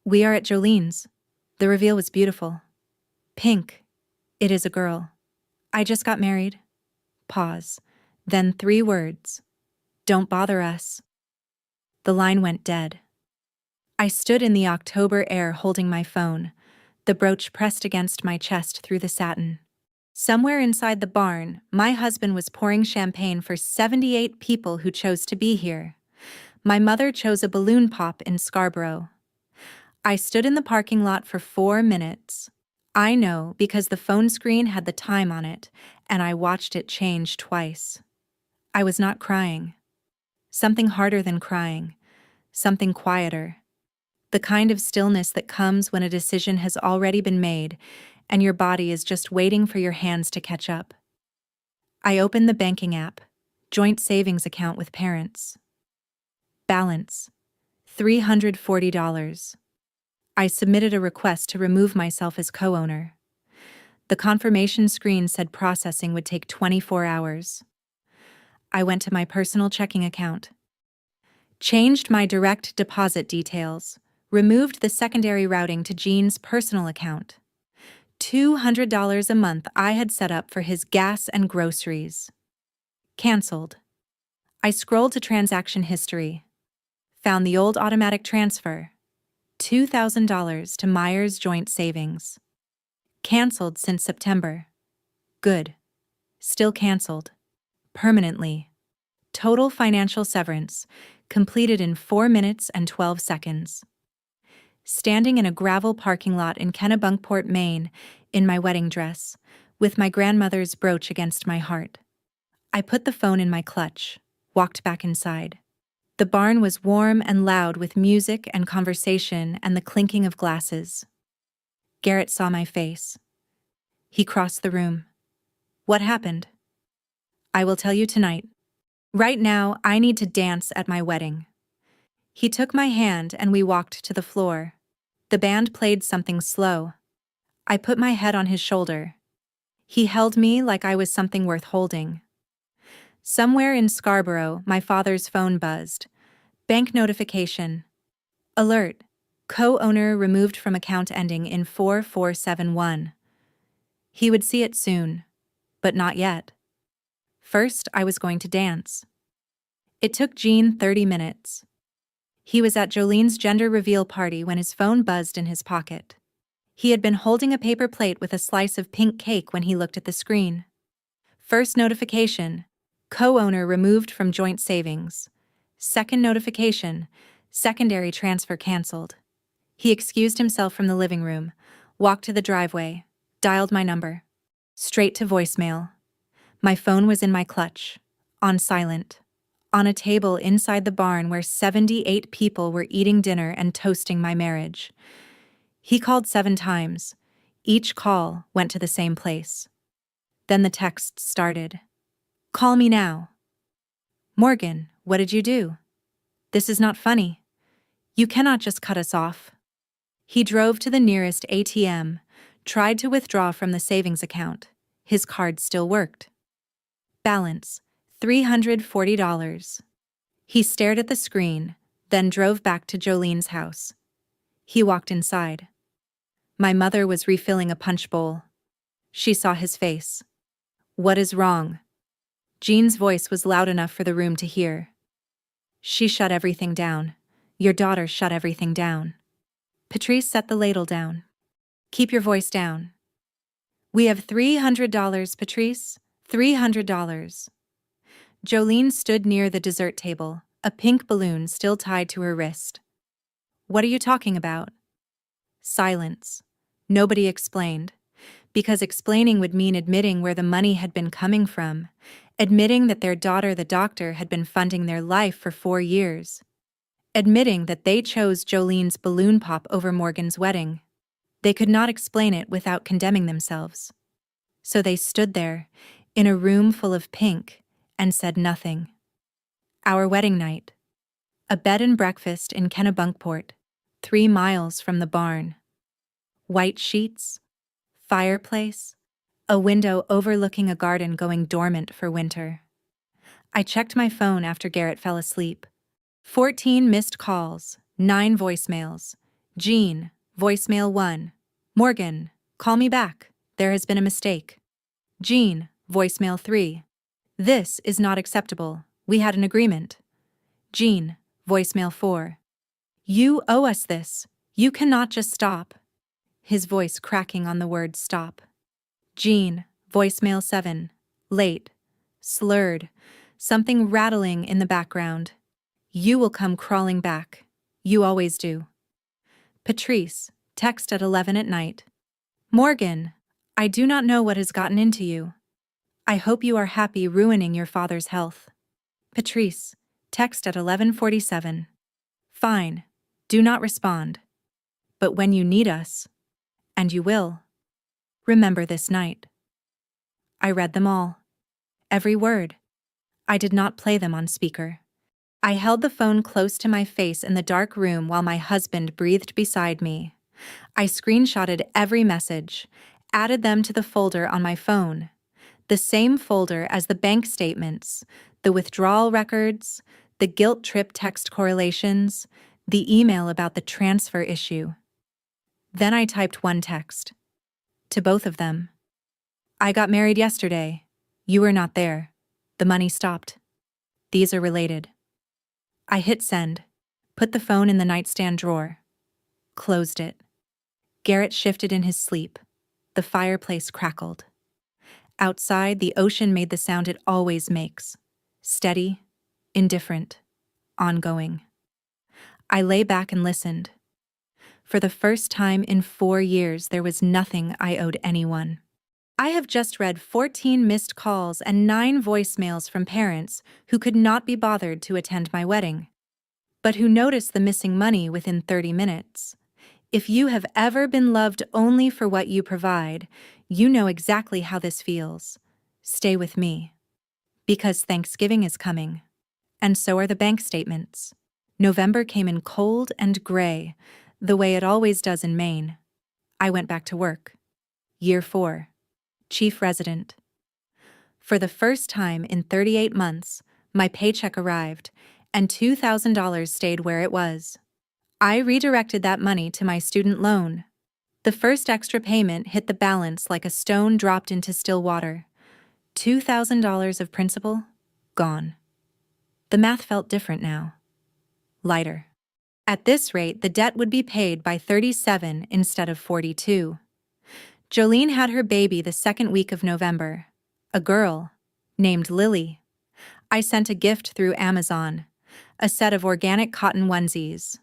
"We are at Jolene's." The reveal was beautiful. Pink. "It is a girl." "I just got married." Pause. Then 3 words. "Don't bother us." The line went dead. I stood in the October air holding my phone, the brooch pressed against my chest through the satin. Somewhere inside the barn, my husband was pouring champagne for 78 people who chose to be here. My mother chose a balloon pop in Scarborough. I stood in the parking lot for 4 minutes. I know because the phone screen had the time on it, and I watched it change twice. I was not crying. Something harder than crying. Something quieter. The kind of stillness that comes when a decision has already been made, and your body is just waiting for your hands to catch up. I opened the banking app, joint savings account with parents. Balance, $340. I submitted a request to remove myself as co-owner. The confirmation screen said processing would take 24 hours. I went to my personal checking account. Changed my direct deposit details, removed the secondary routing to Gene's personal account. $200 a month I had set up for his gas and groceries. Canceled. I scrolled to transaction history. Found the old automatic transfer. $2,000 to Myers Joint Savings. Canceled since September. Good. Still canceled. Permanently. Total financial severance, completed in 4 minutes and 12 seconds. Standing in a gravel parking lot in Kennebunkport, Maine, in my wedding dress, with my grandmother's brooch against my heart. I put the phone in my clutch, walked back inside. The barn was warm and loud with music and conversation and the clinking of glasses. Garrett saw my face. He crossed the room. "What happened?" "I will tell you tonight. Right now, I need to dance at my wedding." He took my hand and we walked to the floor. The band played something slow. I put my head on his shoulder. He held me like I was something worth holding. Somewhere in Scarborough, my father's phone buzzed. Bank notification. Alert. Co-owner removed from account ending in 4471. He would see it soon, but not yet. First, I was going to dance. It took Gene 30 minutes. He was at Jolene's gender reveal party when his phone buzzed in his pocket. He had been holding a paper plate with a slice of pink cake when he looked at the screen. First notification: co-owner removed from joint savings. Second notification: secondary transfer canceled. He excused himself from the living room, walked to the driveway, dialed my number. Straight to voicemail. My phone was in my clutch, on silent, on a table inside the barn where 78 people were eating dinner and toasting my marriage. He called 7 times. Each call went to the same place. Then the text started. Call me now. Morgan, what did you do? This is not funny. You cannot just cut us off. He drove to the nearest ATM, tried to withdraw from the savings account. His card still worked. Balance: $340. He stared at the screen, then drove back to Jolene's house. He walked inside. My mother was refilling a punch bowl. She saw his face. What is wrong? Jean's voice was loud enough for the room to hear. She shut everything down. Your daughter shut everything down. Patrice set the ladle down. Keep your voice down. We have $300, Patrice. $300. Jolene stood near the dessert table, a pink balloon still tied to her wrist. What are you talking about? Silence. Nobody explained, because explaining would mean admitting where the money had been coming from, admitting that their daughter, the doctor, had been funding their life for 4 years, admitting that they chose Jolene's balloon pop over Morgan's wedding. They could not explain it without condemning themselves. So they stood there, in a room full of pink, and said nothing. Our wedding night. A bed and breakfast in Kennebunkport, 3 miles from the barn. White sheets, fireplace, a window overlooking a garden going dormant for winter. I checked my phone after Garrett fell asleep. 14 missed calls, 9 voicemails. Jean, voicemail 1. Morgan, call me back. There has been a mistake. Jean, voicemail 3. This is not acceptable. We had an agreement. Jean, voicemail 4. You owe us this. You cannot just stop. His voice cracking on the word stop. Jean, voicemail 7. Late. Slurred. Something rattling in the background. You will come crawling back. You always do. Patrice, text at 11 at night. Morgan, I do not know what has gotten into you. I hope you are happy ruining your father's health. Patrice, text at 11:47. Fine. Do not respond. But when you need us, and you will, remember this night. I read them all. Every word. I did not play them on speaker. I held the phone close to my face in the dark room while my husband breathed beside me. I screenshotted every message, added them to the folder on my phone, the same folder as the bank statements, the withdrawal records, the guilt trip text correlations, the email about the transfer issue. Then I typed one text. To both of them. I got married yesterday. You were not there. The money stopped. These are related. I hit send, put the phone in the nightstand drawer, closed it. Garrett shifted in his sleep. The fireplace crackled. Outside, the ocean made the sound it always makes. Steady, indifferent, ongoing. I lay back and listened. For the first time in 4 years, there was nothing I owed anyone. I have just read 14 missed calls and 9 voicemails from parents who could not be bothered to attend my wedding, but who noticed the missing money within 30 minutes. If you have ever been loved only for what you provide, you know exactly how this feels. Stay with me. Because Thanksgiving is coming. And so are the bank statements. November came in cold and gray, the way it always does in Maine. I went back to work. Year 4. Chief resident. For the first time in 38 months, my paycheck arrived, and $2,000 stayed where it was. I redirected that money to my student loan. The first extra payment hit the balance like a stone dropped into still water. $2,000 of principal, gone. The math felt different now. Lighter. At this rate, the debt would be paid by 37 instead of 42. Jolene had her baby the second week of November. A girl, named Lily. I sent a gift through Amazon, a set of organic cotton onesies.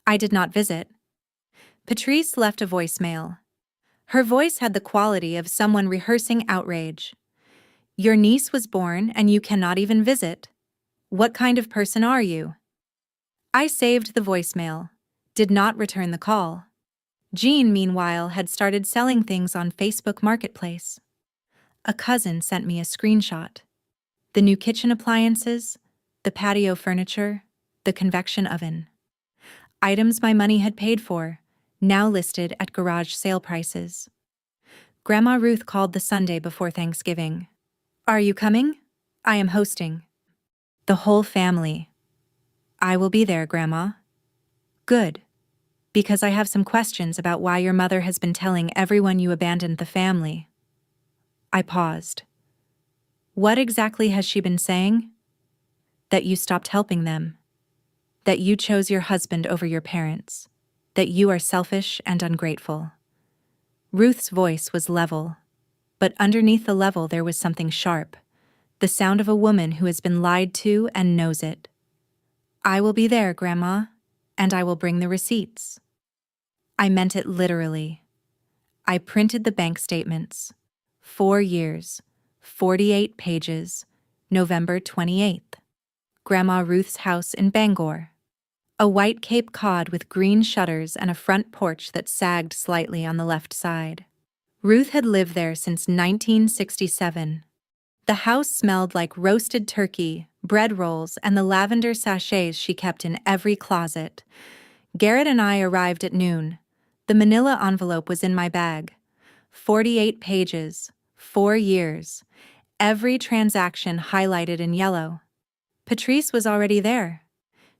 I did not visit. Patrice left a voicemail. Her voice had the quality of someone rehearsing outrage. Your niece was born and you cannot even visit. What kind of person are you? I saved the voicemail, did not return the call. Jean, meanwhile, had started selling things on Facebook Marketplace. A cousin sent me a screenshot. The new kitchen appliances, the patio furniture, the convection oven. Items my money had paid for, now listed at garage sale prices. Grandma Ruth called the Sunday before Thanksgiving. Are you coming? I am hosting. The whole family. I will be there, Grandma. Good. Because I have some questions about why your mother has been telling everyone you abandoned the family. I paused. What exactly has she been saying? That you stopped helping them. That you chose your husband over your parents. That you are selfish and ungrateful. Ruth's voice was level, but underneath the level there was something sharp, the sound of a woman who has been lied to and knows it. I will be there, Grandma, and I will bring the receipts. I meant it literally. I printed the bank statements. 4 years, 48 pages, November 28th. Grandma Ruth's house in Bangor. A white Cape Cod with green shutters and a front porch that sagged slightly on the left side. Ruth had lived there since 1967. The house smelled like roasted turkey, bread rolls, and the lavender sachets she kept in every closet. Garrett and I arrived at noon. The manila envelope was in my bag. 48 pages, 4 years. Every transaction highlighted in yellow. Patrice was already there.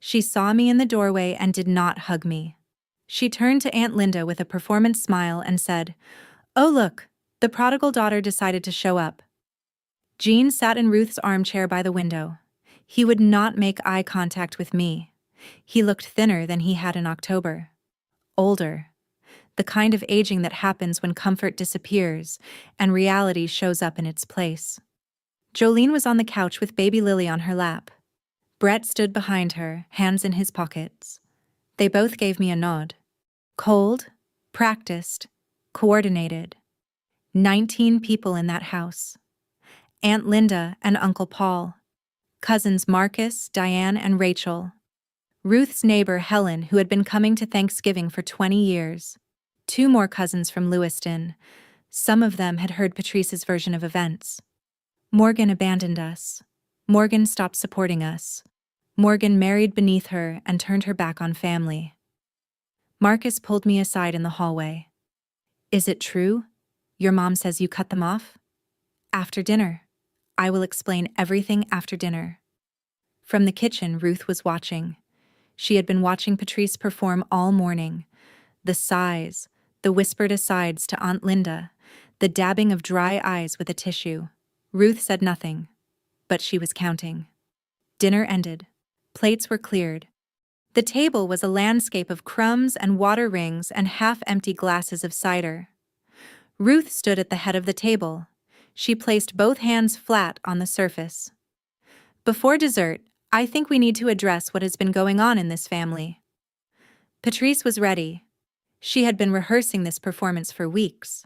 She saw me in the doorway and did not hug me. She turned to Aunt Linda with a performance smile and said, "Oh look, the prodigal daughter decided to show up." Jean sat in Ruth's armchair by the window. He would not make eye contact with me. He looked thinner than he had in October. Older. The kind of aging that happens when comfort disappears and reality shows up in its place. Jolene was on the couch with baby Lily on her lap. Brett stood behind her, hands in his pockets. They both gave me a nod. Cold, practiced, coordinated. 19 people in that house. Aunt Linda and Uncle Paul. Cousins Marcus, Diane, and Rachel. Ruth's neighbor Helen, who had been coming to Thanksgiving for 20 years. 2 more cousins from Lewiston. Some of them had heard Patrice's version of events. Morgan abandoned us. Morgan stopped supporting us. Morgan married beneath her and turned her back on family. Marcus pulled me aside in the hallway. Is it true? Your mom says you cut them off? After dinner. I will explain everything after dinner. From the kitchen, Ruth was watching. She had been watching Patrice perform all morning. The sighs, the whispered asides to Aunt Linda, the dabbing of dry eyes with a tissue. Ruth said nothing, but she was counting. Dinner ended. Plates were cleared. The table was a landscape of crumbs and water rings and half-empty glasses of cider. Ruth stood at the head of the table. She placed both hands flat on the surface. Before dessert, I think we need to address what has been going on in this family. Patrice was ready. She had been rehearsing this performance for weeks.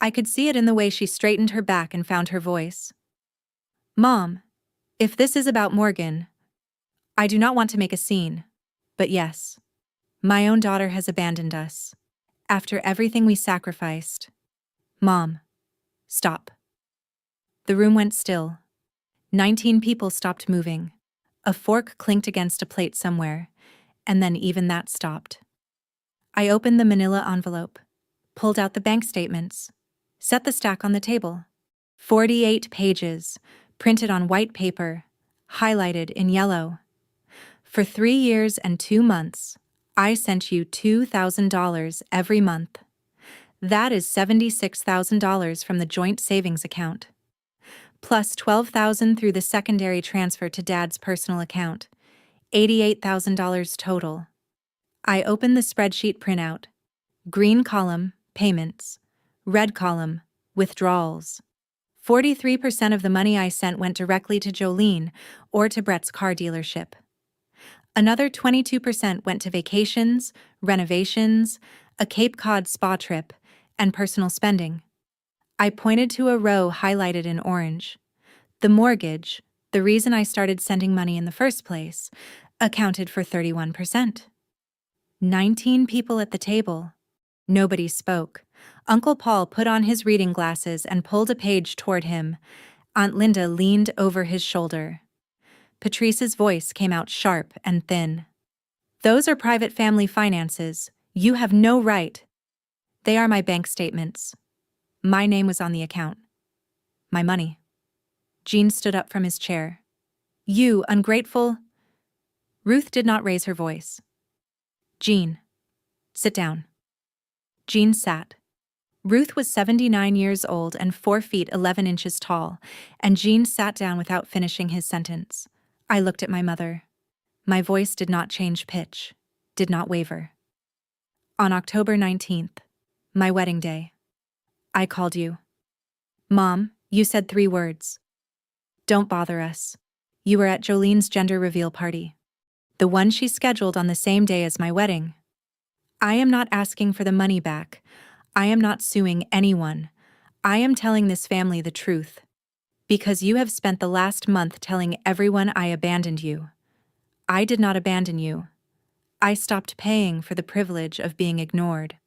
I could see it in the way she straightened her back and found her voice. Mom, if this is about Morgan, I do not want to make a scene, but yes, my own daughter has abandoned us. After everything we sacrificed. Mom, stop. The room went still. 19 people stopped moving. A fork clinked against a plate somewhere, and then even that stopped. I opened the manila envelope, pulled out the bank statements, set the stack on the table. 48 pages, printed on white paper, highlighted in yellow. For 3 years and 2 months, I sent you $2,000 every month. That is $76,000 from the joint savings account. plus $12,000 through the secondary transfer to Dad's personal account. $88,000 total. I opened the spreadsheet printout. Green column, payments. Red column, withdrawals. 43% of the money I sent went directly to Jolene or to Brett's car dealership. Another 22% went to vacations, renovations, a Cape Cod spa trip, and personal spending. I pointed to a row highlighted in orange. The mortgage, the reason I started sending money in the first place, accounted for 31%. 19 people at the table. Nobody spoke. Uncle Paul put on his reading glasses and pulled a page toward him. Aunt Linda leaned over his shoulder. Patrice's voice came out sharp and thin. "Those are private family finances. You have no right." "They are my bank statements. My name was on the account. My money." Jean stood up from his chair. "You ungrateful—" Ruth did not raise her voice. "Jean, sit down." Jean sat. Ruth was 79 years old and 4 feet 11 inches tall, and Jean sat down without finishing his sentence. I looked at my mother. My voice did not change pitch, did not waver. "On October 19th, my wedding day, I called you. Mom, you said 3 words. Don't bother us. You were at Jolene's gender reveal party. The one she scheduled on the same day as my wedding. I am not asking for the money back. I am not suing anyone. I am telling this family the truth. Because you have spent the last month telling everyone I abandoned you. I did not abandon you. I stopped paying for the privilege of being ignored."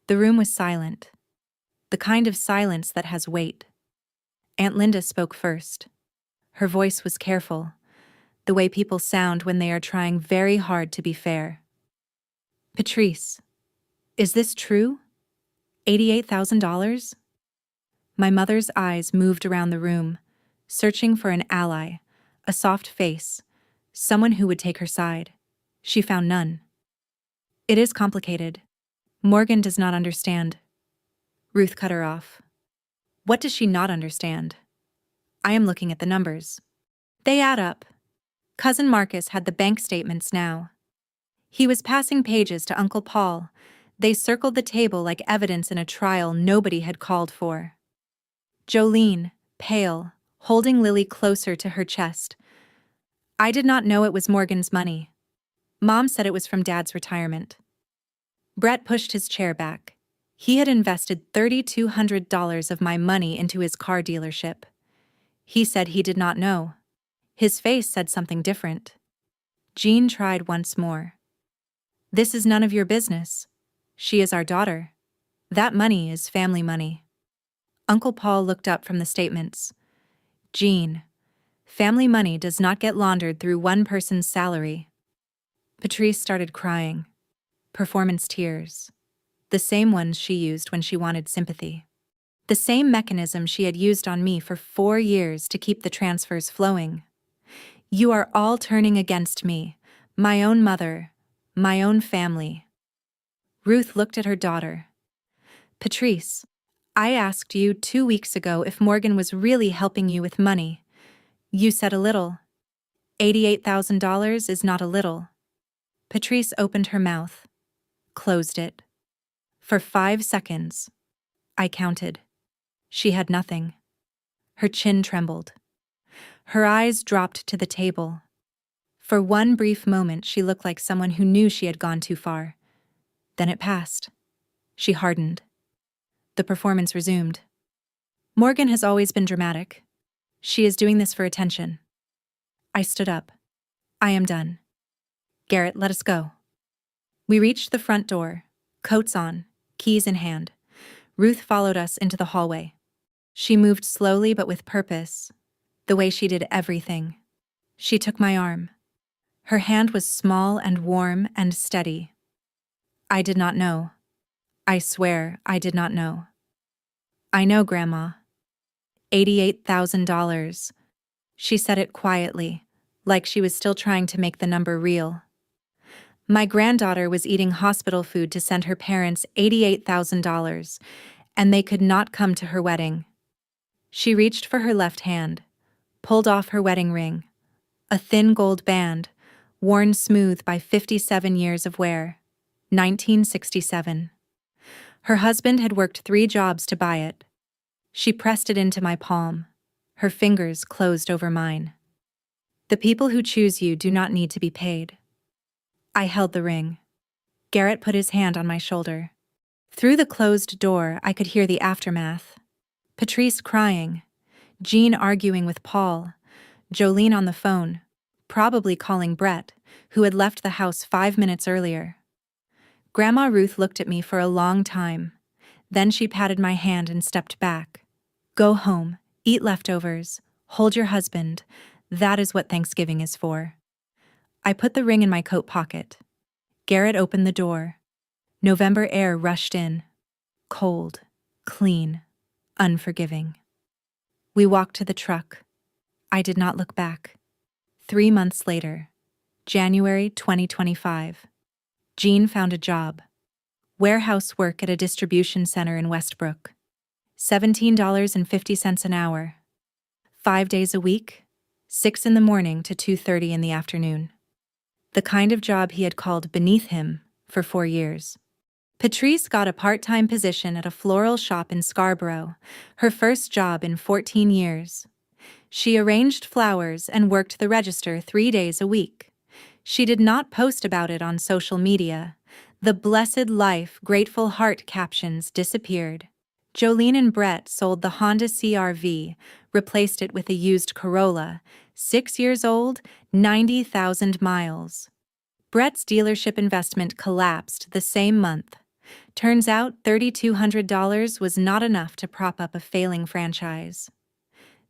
The room was silent. The kind of silence that has weight. Aunt Linda spoke first. Her voice was careful, the way people sound when they are trying very hard to be fair. "Patrice, is this true? $88,000? My mother's eyes moved around the room, searching for an ally, a soft face, someone who would take her side. She found none. "It is complicated. Morgan does not understand." Ruth cut her off. "What does she not understand?" "I am looking at the numbers. They add up." Cousin Marcus had the bank statements now. He was passing pages to Uncle Paul. They circled the table like evidence in a trial nobody had called for. Jolene, pale, holding Lily closer to her chest. "I did not know it was Morgan's money. Mom said it was from Dad's retirement." Brett pushed his chair back. He had invested $3,200 of my money into his car dealership. He said he did not know. His face said something different. Jean tried once more. "This is none of your business. She is our daughter. That money is family money." Uncle Paul looked up from the statements. "Jean, family money does not get laundered through one person's salary." Patrice started crying. Performance tears. The same ones she used when she wanted sympathy. The same mechanism she had used on me for 4 years to keep the transfers flowing. "You are all turning against me, my own mother, my own family." Ruth looked at her daughter. "Patrice, I asked you 2 weeks ago if Morgan was really helping you with money. You said a little. $88,000 is not a little." Patrice opened her mouth, closed it. For 5 seconds, I counted. She had nothing. Her chin trembled. Her eyes dropped to the table. For one brief moment, she looked like someone who knew she had gone too far. Then it passed. She hardened. The performance resumed. "Morgan has always been dramatic. She is doing this for attention." I stood up. "I am done. Garrett, let us go." We reached the front door, coats on, keys in hand. Ruth followed us into the hallway. She moved slowly but with purpose, the way she did everything. She took my arm. Her hand was small and warm and steady. "I did not know. I swear I did not know." "I know, Grandma. $88,000. She said it quietly, like she was still trying to make the number real. My granddaughter was eating hospital food to send her parents $88,000, and they could not come to her wedding. She reached for her left hand, pulled off her wedding ring, a thin gold band, worn smooth by 57 years of wear. 1967. Her husband had worked 3 jobs to buy it. She pressed it into my palm. Her fingers closed over mine. The people who choose you do not need to be paid. I held the ring. Garrett put his hand on my shoulder. Through the closed door, I could hear the aftermath. Patrice crying, Jean arguing with Paul, Jolene on the phone, probably calling Brett, who had left the house 5 minutes earlier. Grandma Ruth looked at me for a long time. Then she patted my hand and stepped back. Go home, eat leftovers, hold your husband. That is what Thanksgiving is for. I put the ring in my coat pocket. Garrett opened the door. November air rushed in. Cold, clean, unforgiving. We walked to the truck. I did not look back. 3 months later, January 2025. Jean found a job. Warehouse work at a distribution center in Westbrook. $17.50 an hour. 5 days a week, 6 in the morning to 2:30 in the afternoon. The kind of job he had called beneath him for 4 years. Patrice got a part-time position at a floral shop in Scarborough, her first job in 14 years. She arranged flowers and worked the register 3 days a week. She did not post about it on social media. The blessed life, grateful heart captions disappeared. Jolene and Brett sold the Honda CR-V, replaced it with a used Corolla, 6 years old, 90,000 miles. Brett's dealership investment collapsed the same month. Turns out $3,200 was not enough to prop up a failing franchise.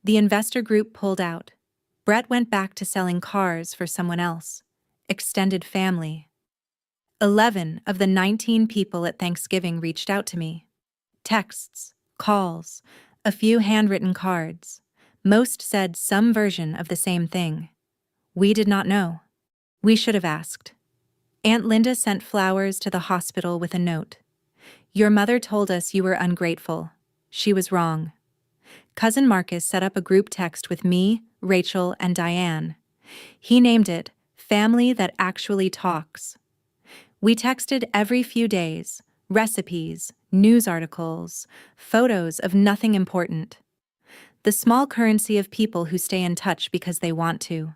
The investor group pulled out. Brett went back to selling cars for someone else. Extended family. 11 of the 19 people at Thanksgiving reached out to me. Texts, calls, a few handwritten cards. Most said some version of the same thing. We did not know. We should have asked. Aunt Linda sent flowers to the hospital with a note. Your mother told us you were ungrateful. She was wrong. Cousin Marcus set up a group text with me, Rachel, and Diane. He named it Family That Actually Talks. We texted every few days, recipes, news articles, photos of nothing important. The small currency of people who stay in touch because they want to.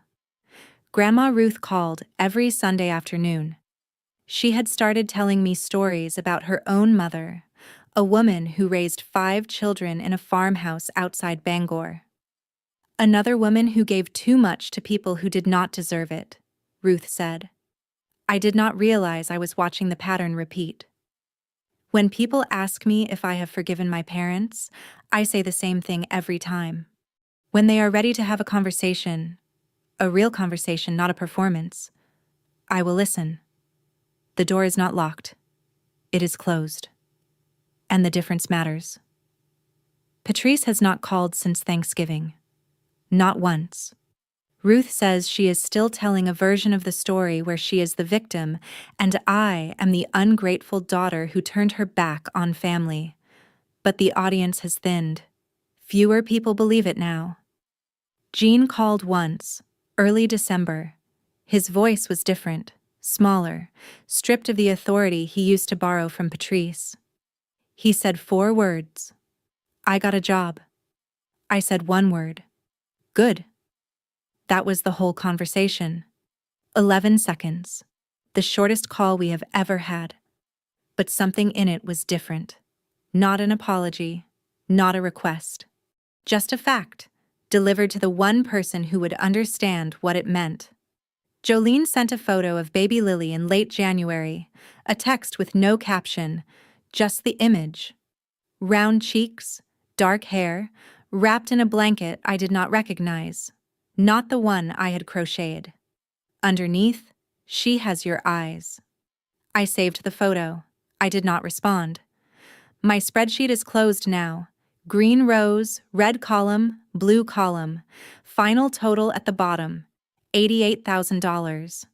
Grandma Ruth called every Sunday afternoon. She had started telling me stories about her own mother, a woman who raised 5 children in a farmhouse outside Bangor. Another woman who gave too much to people who did not deserve it, Ruth said. I did not realize I was watching the pattern repeat. When people ask me if I have forgiven my parents, I say the same thing every time. When they are ready to have a conversation, a real conversation, not a performance, I will listen. The door is not locked. It is closed. And the difference matters. Patrice has not called since Thanksgiving. Not once. Ruth says she is still telling a version of the story where she is the victim, and I am the ungrateful daughter who turned her back on family. But the audience has thinned. Fewer people believe it now. Jean called once, early December. His voice was different, smaller, stripped of the authority he used to borrow from Patrice. He said 4 words. I got a job. I said 1 word. Good. That was the whole conversation. 11 seconds. The shortest call we have ever had. But something in it was different. Not an apology, not a request. Just a fact, delivered to the one person who would understand what it meant. Jolene sent a photo of baby Lily in late January, a text with no caption, just the image. Round cheeks, dark hair, wrapped in a blanket I did not recognize. Not the one I had crocheted. Underneath, she has your eyes. I saved the photo. I did not respond. My spreadsheet is closed now. Green rows, red column, blue column. Final total at the bottom, $88,000.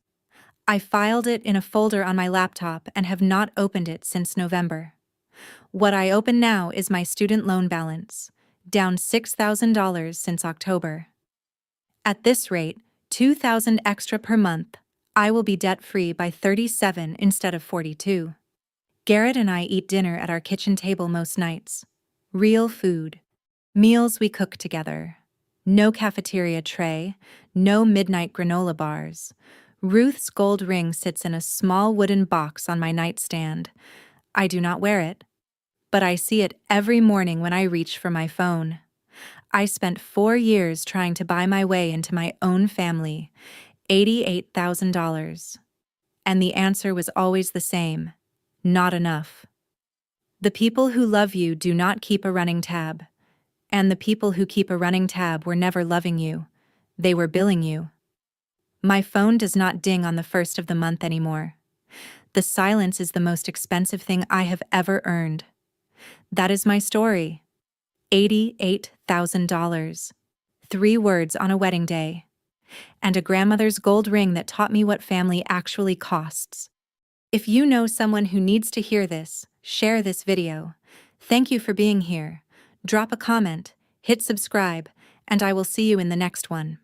I filed it in a folder on my laptop and have not opened it since November. What I open now is my student loan balance, down $6,000 since October. At this rate, $2,000 extra per month, I will be debt-free by 37 instead of 42. Garrett and I eat dinner at our kitchen table most nights. Real food. Meals we cook together. No cafeteria tray, no midnight granola bars. Ruth's gold ring sits in a small wooden box on my nightstand. I do not wear it, but I see it every morning when I reach for my phone. I spent 4 years trying to buy my way into my own family, $88,000. And the answer was always the same: not enough. The people who love you do not keep a running tab. And the people who keep a running tab were never loving you. They were billing you. My phone does not ding on the first of the month anymore. The silence is the most expensive thing I have ever earned. That is my story. $88,000. 3 words on a wedding day. And a grandmother's gold ring that taught me what family actually costs. If you know someone who needs to hear this, share this video. Thank you for being here. Drop a comment, hit subscribe, and I will see you in the next one.